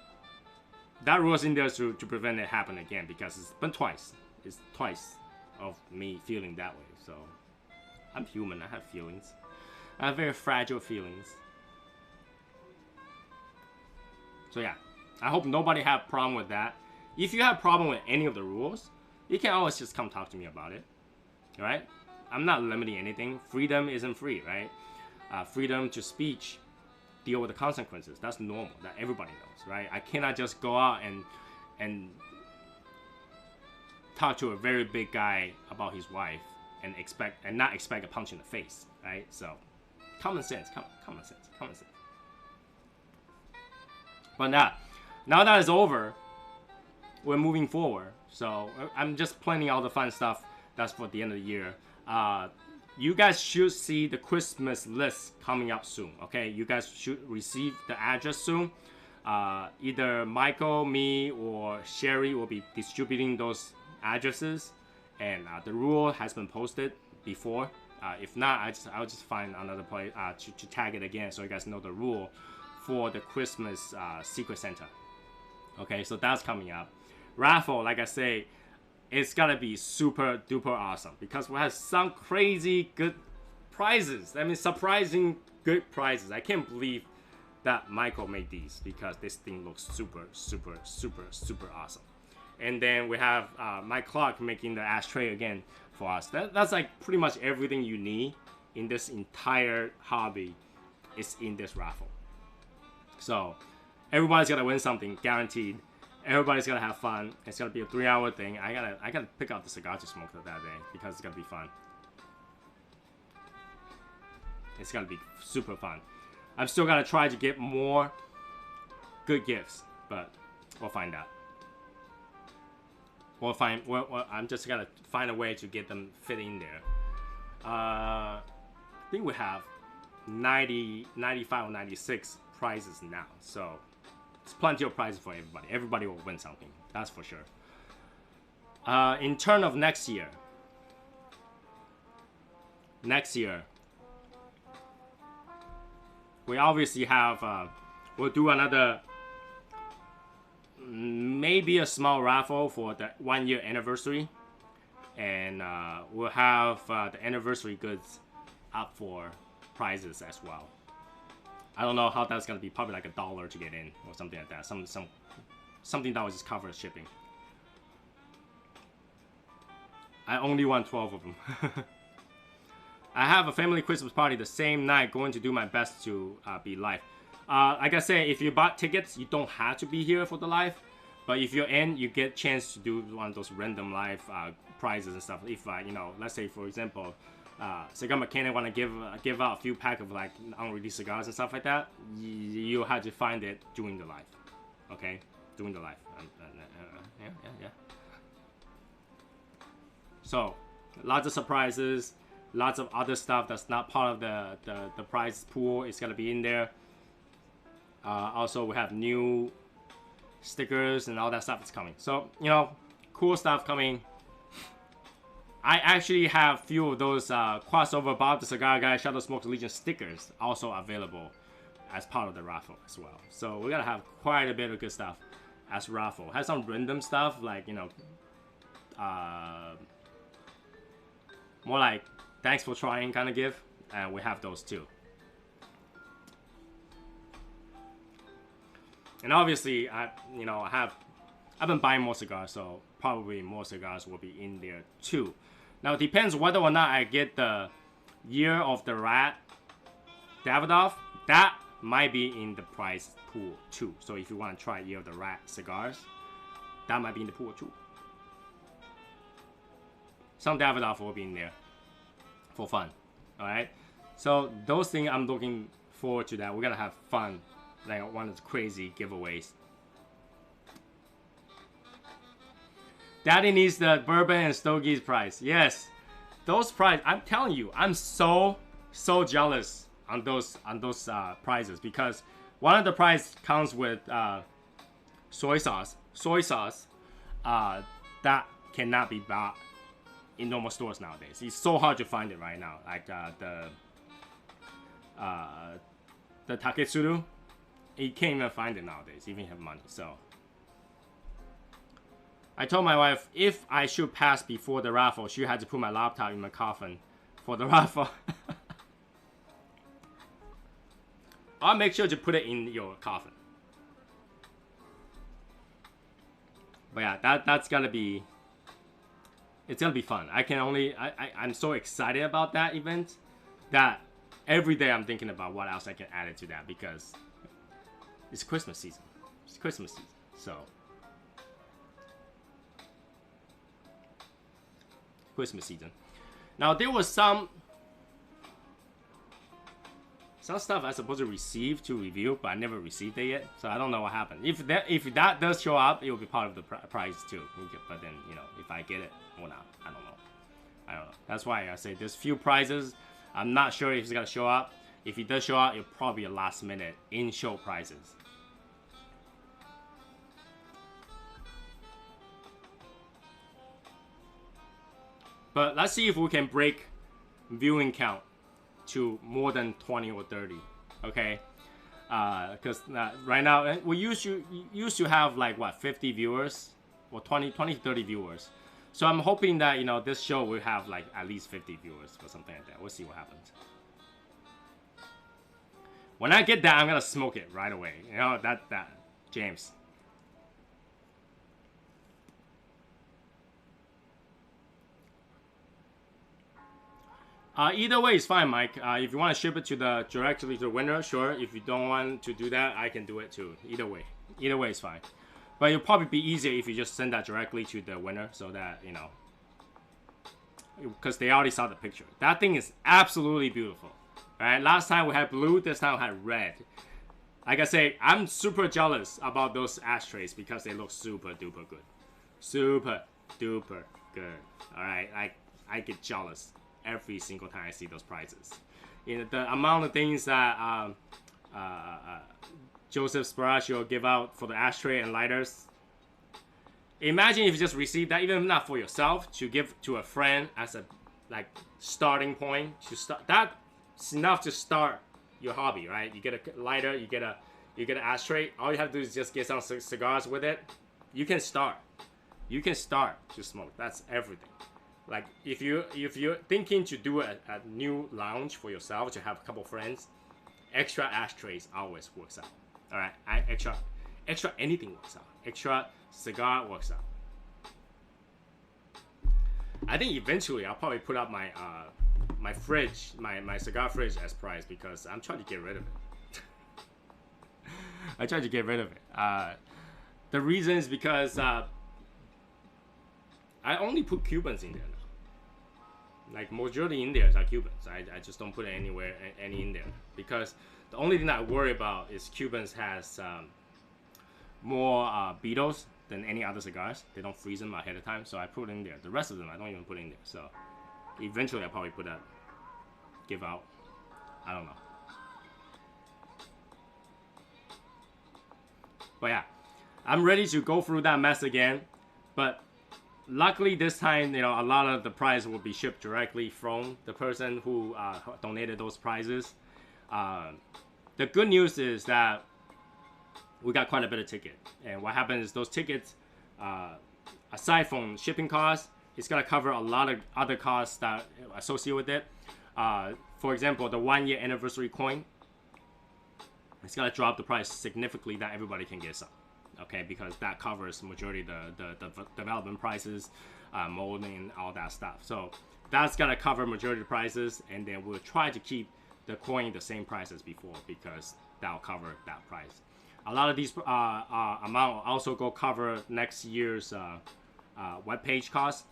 that rule is in there to prevent it happen again, because it's been twice. It's twice of me feeling that way. So I'm human. I have feelings. I have very fragile feelings. So yeah, I hope nobody have a problem with that. If you have a problem with any of the rules, you can always just come talk to me about it. All right? I'm not limiting anything. Freedom isn't free, right? Freedom to speech, deal with the consequences. That's normal. That everybody knows, right? I cannot just go out and talk to a very big guy about his wife and not expect a punch in the face, right? So, common sense. But now that it's over, we're moving forward. So I'm just planning all the fun stuff. That's for the end of the year. You guys should see the Christmas list coming up soon, okay? You guys should receive the address soon. Either Michael, me, or Sherry will be distributing those addresses. And the rule has been posted before. If not, I'll just find another place to tag it again so you guys know the rule for the Christmas Secret Santa. Okay, so that's coming up. Raffle, like I say, it's gonna be super duper awesome because we have some crazy good prizes. I mean, surprising good prizes. I can't believe that Michael made these because this thing looks super awesome. And then we have Mike Clark making the ashtray again for us. That's like pretty much everything you need in this entire hobby is in this raffle. So everybody's gonna win something, guaranteed. Everybody's gonna have fun. It's gonna be a 3-hour thing. I gotta pick out the cigar to smoke that day because it's gonna be fun. It's gonna be super fun. I'm still gonna try to get more good gifts, but we'll find out. I'm just gonna find a way to get them fit in there. I think we have 90, 95 or 96 prizes now, so it's plenty of prizes for everybody. Everybody will win something, that's for sure. In turn of next year, we obviously have, we'll do another, maybe a small raffle for the 1 year anniversary. And we'll have the anniversary goods up for prizes as well. I don't know how that's gonna be, probably like $1 to get in or something like that. Something that will just cover shipping. I only want 12 of them. I have a family Christmas party the same night, going to do my best to be live. Like I said, if you bought tickets, you don't have to be here for the live. But if you're in, you get a chance to do one of those random live prizes and stuff. If you know, let's say for example, Cigar Mechanic want to give out a few pack of like unreleased cigars and stuff like that, you have to find it during the live. Okay, during the live. Yeah. So, lots of surprises. Lots of other stuff that's not part of the prize pool is gonna be in there. Also, we have new stickers and all that stuff is coming. So, you know, cool stuff coming. I actually have a few of those crossover Bob the Cigar Guy Shadow Smoke Legion stickers also available as part of the raffle as well. So we're gonna have quite a bit of good stuff as raffle. Has some random stuff like, you know, more like thanks for trying kind of gift, and we have those too. And obviously, I've been buying more cigars, so probably more cigars will be in there too. Now it depends whether or not I get the Year of the Rat Davidoff. That might be in the prize pool too. So if you want to try Year of the Rat cigars, that might be in the pool too. Some Davidoff will be in there for fun. Alright? So those things I'm looking forward to that. We're gonna have fun. Like one of the crazy giveaways. Daddy needs the bourbon and stogies prize. Yes. Those prize, I'm telling you, I'm so jealous on those prizes, because one of the prize comes with soy sauce. Soy sauce that cannot be bought in normal stores nowadays. It's so hard to find it right now. Like the Taketsuru, you can't even find it nowadays, even if you have money. So I told my wife if I should pass before the raffle, she had to put my laptop in my coffin for the raffle. I'll make sure to put it in your coffin. But yeah, that's gonna be, it's gonna be fun. I'm so excited about that event that every day I'm thinking about what else I can add it to that, because it's Christmas season. It's Christmas season, so Christmas season. Now there was some stuff I was supposed to receive to review, but I never received it yet, so I don't know what happened. If that does show up, it will be part of the prize too. But then, you know, if I get it or not, I don't know. That's why I say there's few prizes. I'm not sure if it's gonna show up. If it does show up, it'll probably be a last minute in-show prizes. But let's see if we can break viewing count to more than 20 or 30, okay? Because right now we used to have like what, 50 viewers or 20 to 30 viewers. So I'm hoping that, you know, this show will have like at least 50 viewers or something like that. We'll see what happens. When I get that, I'm gonna smoke it right away. You know, that James. Either way is fine, Mike. If you want to ship it directly to the winner, sure. If you don't want to do that, I can do it too. Either way is fine. But it'll probably be easier if you just send that directly to the winner, so that, you know, because they already saw the picture. That thing is absolutely beautiful. All right, last time we had blue, this time we had red. Like I say, I'm super jealous about those ashtrays because they look super duper good. Super Duper good. All right, I get jealous every single time I see those prices. You know, the amount of things that Joseph Sparaccio give out for the ashtray and lighters. Imagine if you just receive that, even not for yourself, to give to a friend as a like starting point. To start, that's enough to start your hobby, right? You get a lighter, you get an ashtray. All you have to do is just get some cigars with it. You can start. You can start to smoke. That's everything. Like if you're thinking to do a new lounge for yourself, to have a couple friends, extra ashtrays always works out. All right, extra anything works out. Extra cigar works out. I think eventually I'll probably put up my my fridge, my cigar fridge as price, because I'm trying to get rid of it. I tried to get rid of it. The reason is because I only put Cubans in there now. Like majority in there are Cubans. I just don't put any in there, because the only thing I worry about is Cubans has more beetles than any other cigars. They don't freeze them ahead of time, so I put it in there. The rest of them I don't even put in there. So eventually I'll probably put that, give out. I don't know. But yeah, I'm ready to go through that mess again. But luckily this time, you know, a lot of the prize will be shipped directly from the person who donated those prizes. The good news is that we got quite a bit of ticket. And what happens is those tickets, aside from shipping costs, it's gonna cover a lot of other costs that associate with it. For example, the 1-year anniversary coin, it's gonna drop the price significantly that everybody can get some. Okay, because that covers majority of the development prices, molding, all that stuff. So that's gonna cover majority of the prices, and then we'll try to keep the coin the same price as before, because that'll cover that price. A lot of these amount also go cover next year's webpage costs.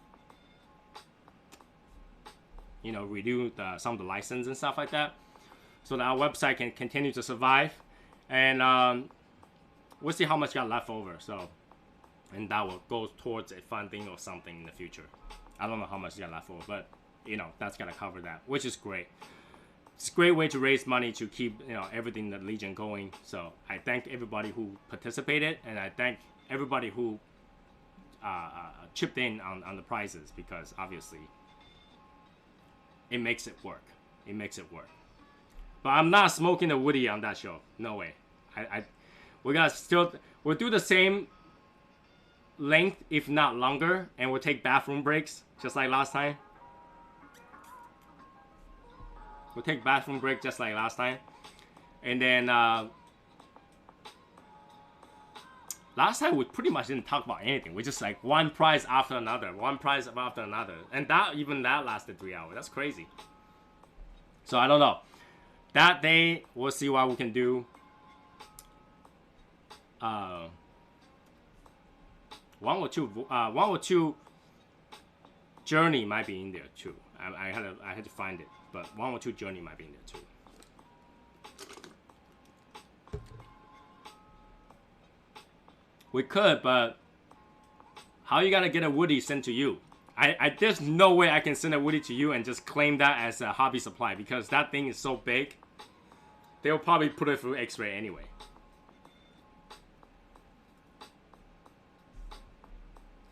You know, renew some of the license and stuff like that, so that our website can continue to survive. And we'll see how much got left over. So, and that will go towards a funding or something in the future. I don't know how much got left over, but you know, that's gonna cover that, which is great. It's a great way to raise money to keep, you know, everything that Legion going. So I thank everybody who participated, and I thank everybody who chipped in on the prizes, because obviously it makes it work. It makes it work. But I'm not smoking the woody on that show. No way. We'll do the same length, if not longer, and we'll take bathroom breaks just like last time. We'll take bathroom break just like last time. And then last time we pretty much didn't talk about anything. We just like one prize after another, one prize after another. And that lasted 3 hours. That's crazy. So I don't know. That day, we'll see what we can do. One or two journey might be in there too. I had to find it, but 1 or 2 journey might be in there too. We could, but how you gonna get a woody sent to you? There's no way I can send a woody to you and just claim that as a hobby supply, because that thing is so big. They'll probably put it through X-ray anyway.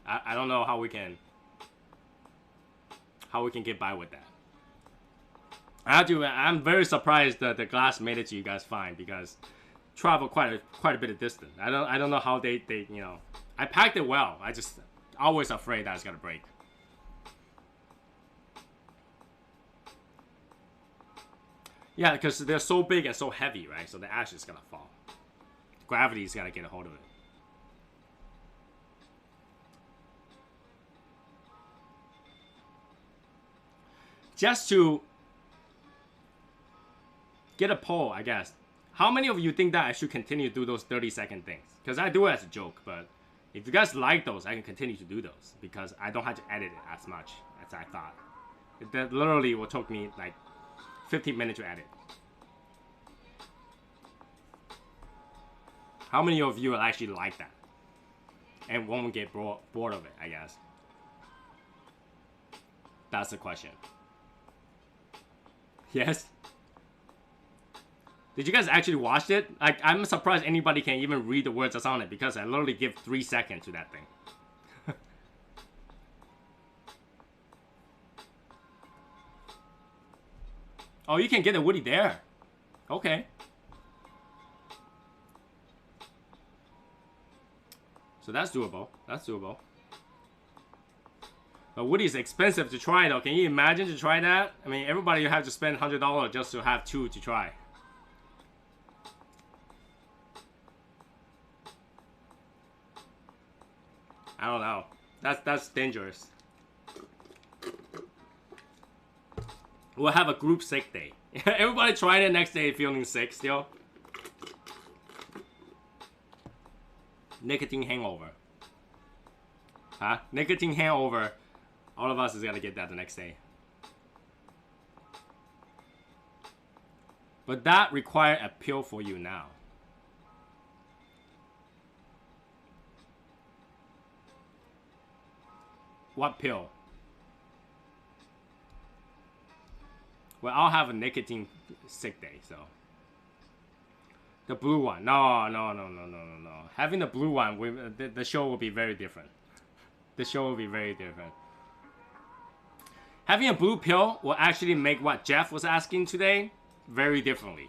I don't know how we can get by with that. I'm very surprised that the glass made it to you guys fine, because travel quite a bit of distance. I don't know how they you know, I packed it well. I just always afraid that it's gonna break. Yeah, because they're so big and so heavy, right? So the ash is gonna fall. Gravity is gonna get a hold of it. Just to get a poll, I guess. How many of you think that I should continue to do those 30-second things? Because I do it as a joke, but if you guys like those, I can continue to do those, because I don't have to edit it as much as I thought. That literally will take me like 15 minutes to edit. How many of you will actually like that and won't get bored of it, I guess? That's the question. Yes. Did you guys actually watch it? Like, I'm surprised anybody can even read the words that's on it because I literally give 3 seconds to that thing. Oh, you can get a Woody there. Okay. So that's doable. That's doable. But Woody is expensive to try though. Can you imagine to try that? I mean, everybody have to spend $100 just to have 2 to try. I don't know. That's dangerous. We'll have a group sick day. Everybody try it next day feeling sick still. Nicotine hangover. Huh? Nicotine hangover. All of us is gonna get that the next day. But that requires a pill for you now. What pill? Well, I'll have a nicotine sick day, so. The blue one. No. Having the blue one, the show will be very different. The show will be very different. Having a blue pill will actually make what Jeff was asking today very differently.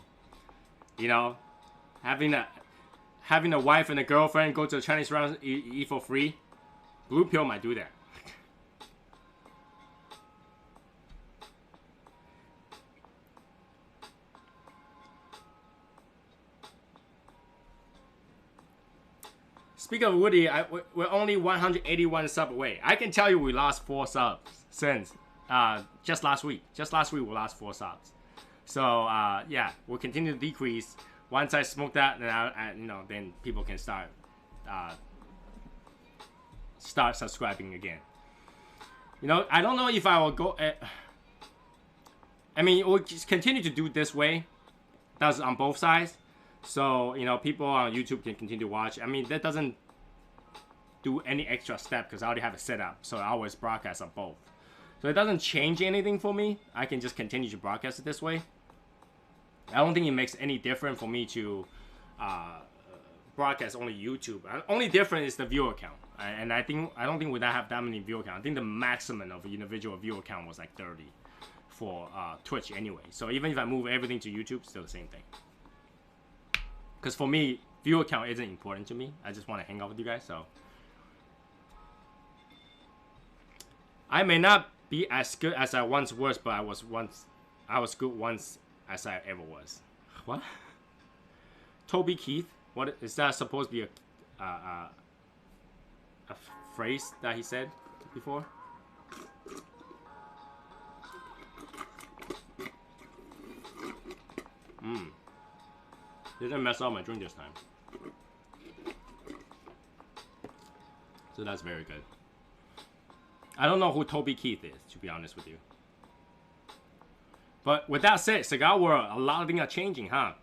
You know, having a wife and a girlfriend go to a Chinese restaurant, eat for free. Blue pill might do that. Speaking of Woody, we're only 181 subs away. I can tell you we lost 4 subs since just last week. Just last week we lost 4 subs. So yeah, we'll continue to decrease. Once I smoke that, then then people can start subscribing again. You know, I don't know if I will go. I mean, we'll just continue to do it this way. That's on both sides. So, you know, people on YouTube can continue to watch. I mean, that doesn't do any extra step because I already have it set up. So I always broadcast on both. So it doesn't change anything for me. I can just continue to broadcast it this way. I don't think it makes any difference for me to broadcast only YouTube. Only difference is the viewer count. And I don't think we don't have that many viewer count. I think the maximum of an individual viewer count was like 30 for Twitch anyway. So even if I move everything to YouTube, still the same thing. Because for me, viewer count isn't important to me. I just want to hang out with you guys, so. I may not be as good as I once was, but I was good once as I ever was. What? Toby Keith? What is that supposed to be a phrase that he said before? Didn't mess up my drink this time. So that's very good. I don't know who Toby Keith is, to be honest with you. But with that said, Cigar World, a lot of things are changing, huh?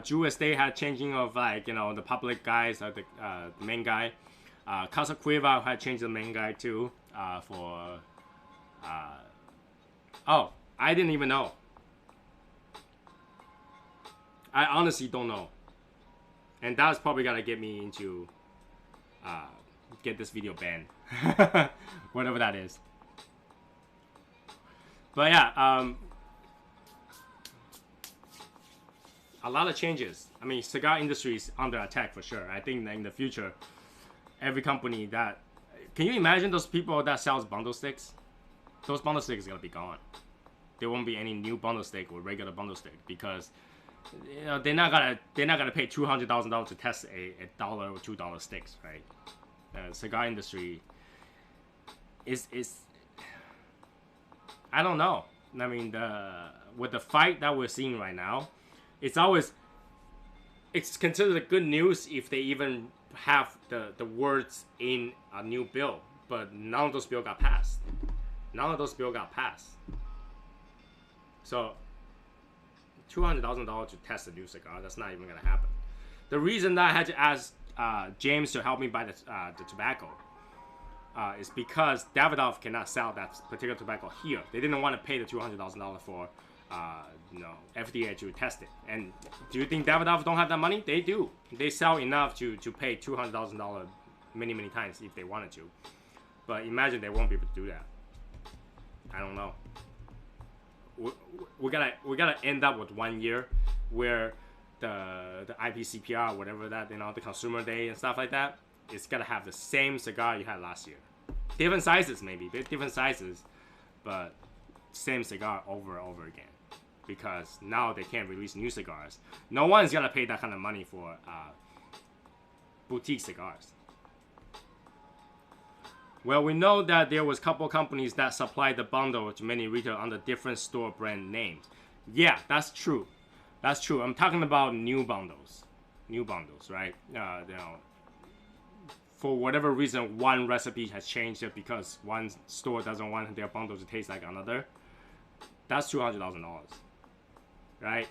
Jewish Day had changing of like, you know, the public guys, the main guy. Casa Cueva had changed the main guy too. Oh, I didn't even know. I honestly don't know. And that's probably gonna get me into get this video banned. Whatever that is. But yeah, a lot of changes. I mean, cigar industry is under attack for sure. I think that in the future, every company that... Can you imagine those people that sells bundle sticks? Those bundle sticks are gonna be gone. There won't be any new bundle stick or regular bundle stick because, you know, they're not gonna pay $200,000 to test a $1 or $2 sticks, right? The cigar industry is I don't know. I mean, with the fight that we're seeing right now, it's considered a good news if they even have the words in a new bill, but none of those bills got passed. So $200,000 to test a new cigar, that's not even gonna happen. The reason that I had to ask James to help me buy the tobacco is because Davidoff cannot sell that particular tobacco here. They didn't want to pay the $200,000 for FDA to test it. And do you think Davidoff don't have that money? They do. They sell enough to pay $200,000 many times if they wanted to. But imagine they won't be able to do that. I don't know. We're gonna end up with 1 year where the IPCPR, whatever that, the Consumer Day and stuff like that, it's gonna have the same cigar you had last year. Different sizes, maybe different sizes, but same cigar over and over again. Because now they can't release new cigars. No one's gonna pay that kind of money for boutique cigars. Well, we know that there was a couple companies that supplied the bundle to many retailers under different store brand names. Yeah, that's true. That's true. I'm talking about new bundles. New bundles, right? For whatever reason, one recipe has changed it because one store doesn't want their bundle to taste like another. That's $200,000, right?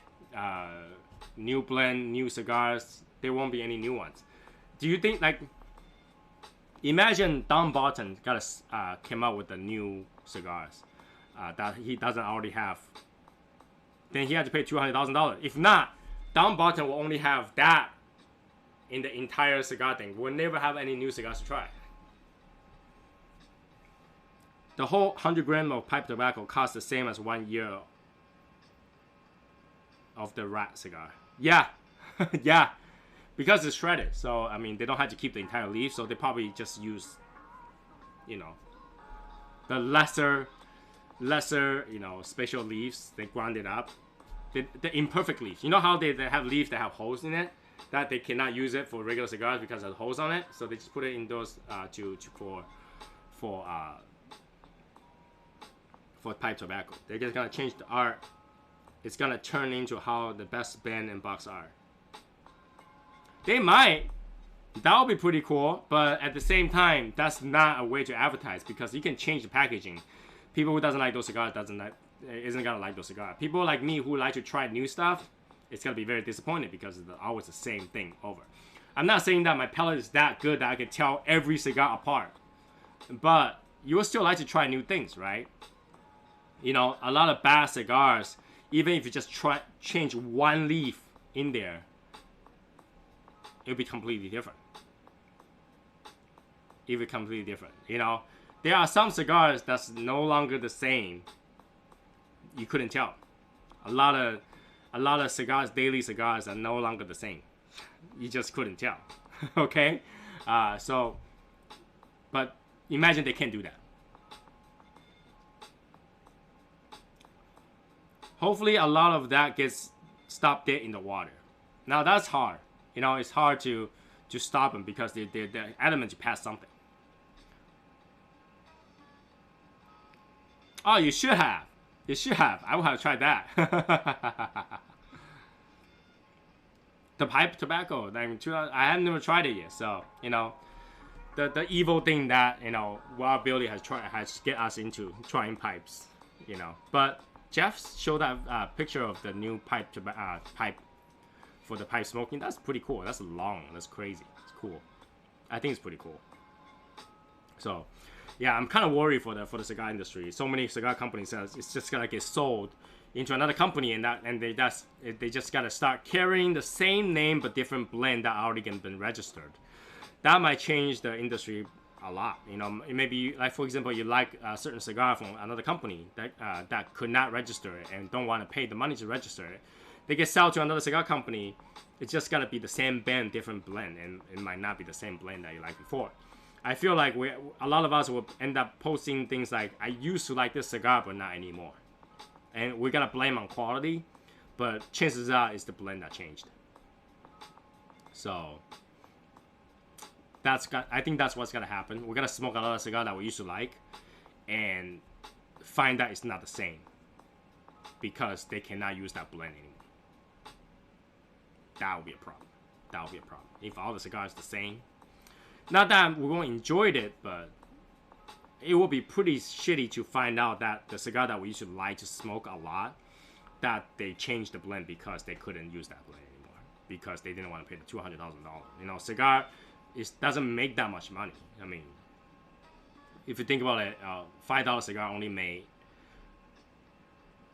New blend, new cigars. There won't be any new ones. Do you think, like, imagine Don Barton came out with the new cigars that he doesn't already have. Then he had to pay $200,000. If not, Don Barton will only have that in the entire cigar thing. We'll never have any new cigars to try. The whole 100 gram of pipe tobacco costs the same as 1 year of the rat cigar. Yeah, yeah. Because it's shredded, so I mean they don't have to keep the entire leaf, so they probably just use, the lesser, special leaves. They ground it up, the imperfect leaves. You know how they have leaves that have holes in it, that they cannot use it for regular cigars because there's holes on it. So they just put it in those for pipe tobacco. They're just gonna change the art. It's gonna turn into how the best band and box are. They might. That would be pretty cool, but at the same time, that's not a way to advertise because you can change the packaging. People who doesn't like those cigars isn't gonna like those cigars. People like me who like to try new stuff, it's gonna be very disappointed because it's always the same thing over. I'm not saying that my palate is that good that I can tell every cigar apart, but you will still like to try new things, right? A lot of bad cigars, even if you just change one leaf in there, it'll be completely different. It'll be completely different. There are some cigars that's no longer the same. You couldn't tell. A lot of cigars, daily cigars, are no longer the same. You just couldn't tell. Okay? But imagine they can't do that. Hopefully a lot of that gets stopped dead in the water. Now that's hard. It's hard to stop them because they're adamant to pass something. Oh, you should have. You should have. I would have tried that. The pipe tobacco. I have never tried it yet. So, the evil thing that, Wild Billy has get us into trying pipes, But Jeff showed that picture of the new pipe for the pipe smoking. That's pretty cool. That's long. That's crazy. It's cool. I think it's pretty cool. So, yeah, I'm kind of worried for the cigar industry. So many cigar companies it's just gonna get sold into another company, and they just gotta start carrying the same name but different blend that already been registered. That might change the industry a lot. Maybe like for example, you like a certain cigar from another company that could not register it and don't want to pay the money to register it. They get sold to another cigar company. It's just gonna be the same band, different blend, and it might not be the same blend that you liked before. I feel like a lot of us will end up posting things like, I used to like this cigar, but not anymore. And we're gonna blame on quality, but chances are it's the blend that changed. So I think that's what's gonna happen. We're gonna smoke a lot of cigar that we used to like, and find that it's not the same because they cannot use that blend anymore. That would be a problem. That would be a problem. If all the cigars are the same. Not that we won't enjoy it, but it will be pretty shitty to find out that the cigar that we used to like to smoke a lot, that they changed the blend because they couldn't use that blend anymore. Because they didn't want to pay the $200,000. Cigar doesn't make that much money. I mean, if you think about it, $5 cigar only made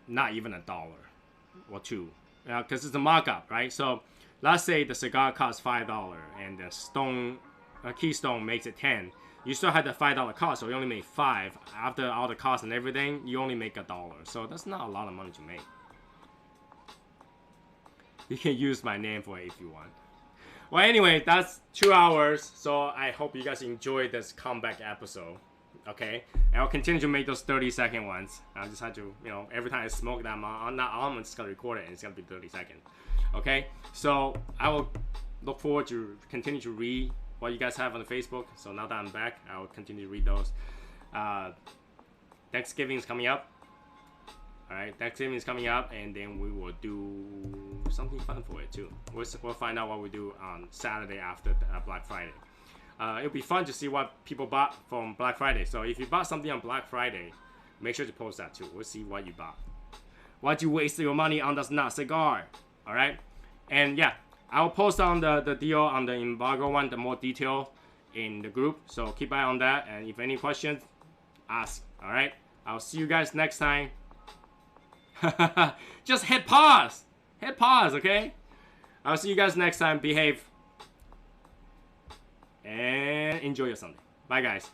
not even $1 or $2, because it's a markup, right? So let's say the cigar costs $5 and the Keystone makes it 10. You still had the $5 cost, so you only made 5. After all the costs and everything, you only make $1. So that's not a lot of money to make. You can use my name for it if you want. Well, anyway, that's 2 hours. So I hope you guys enjoyed this comeback episode. Okay, and I'll continue to make those 30-second ones. I just had to, every time I smoke that, I'm just gonna record it, and it's gonna be 30 seconds. Okay, so I will look forward to continue to read what you guys have on the Facebook. So now that I'm back, I will continue to read those. Thanksgiving is coming up. All right, Thanksgiving is coming up, and then we will do something fun for it too. We'll find out what we do on Saturday after Black Friday. It'll be fun to see what people bought from Black Friday. So if you bought something on Black Friday, make sure to post that too. We'll see what you bought. Why'd you waste your money on this not cigar? All right, and yeah, I'll post on the deal on the embargo one, the more detail in the group. So keep an eye on that, and if any questions, ask. All right, I'll see you guys next time. Just hit pause. Hit pause, okay? I'll see you guys next time. Behave. And enjoy your Sunday. Bye, guys.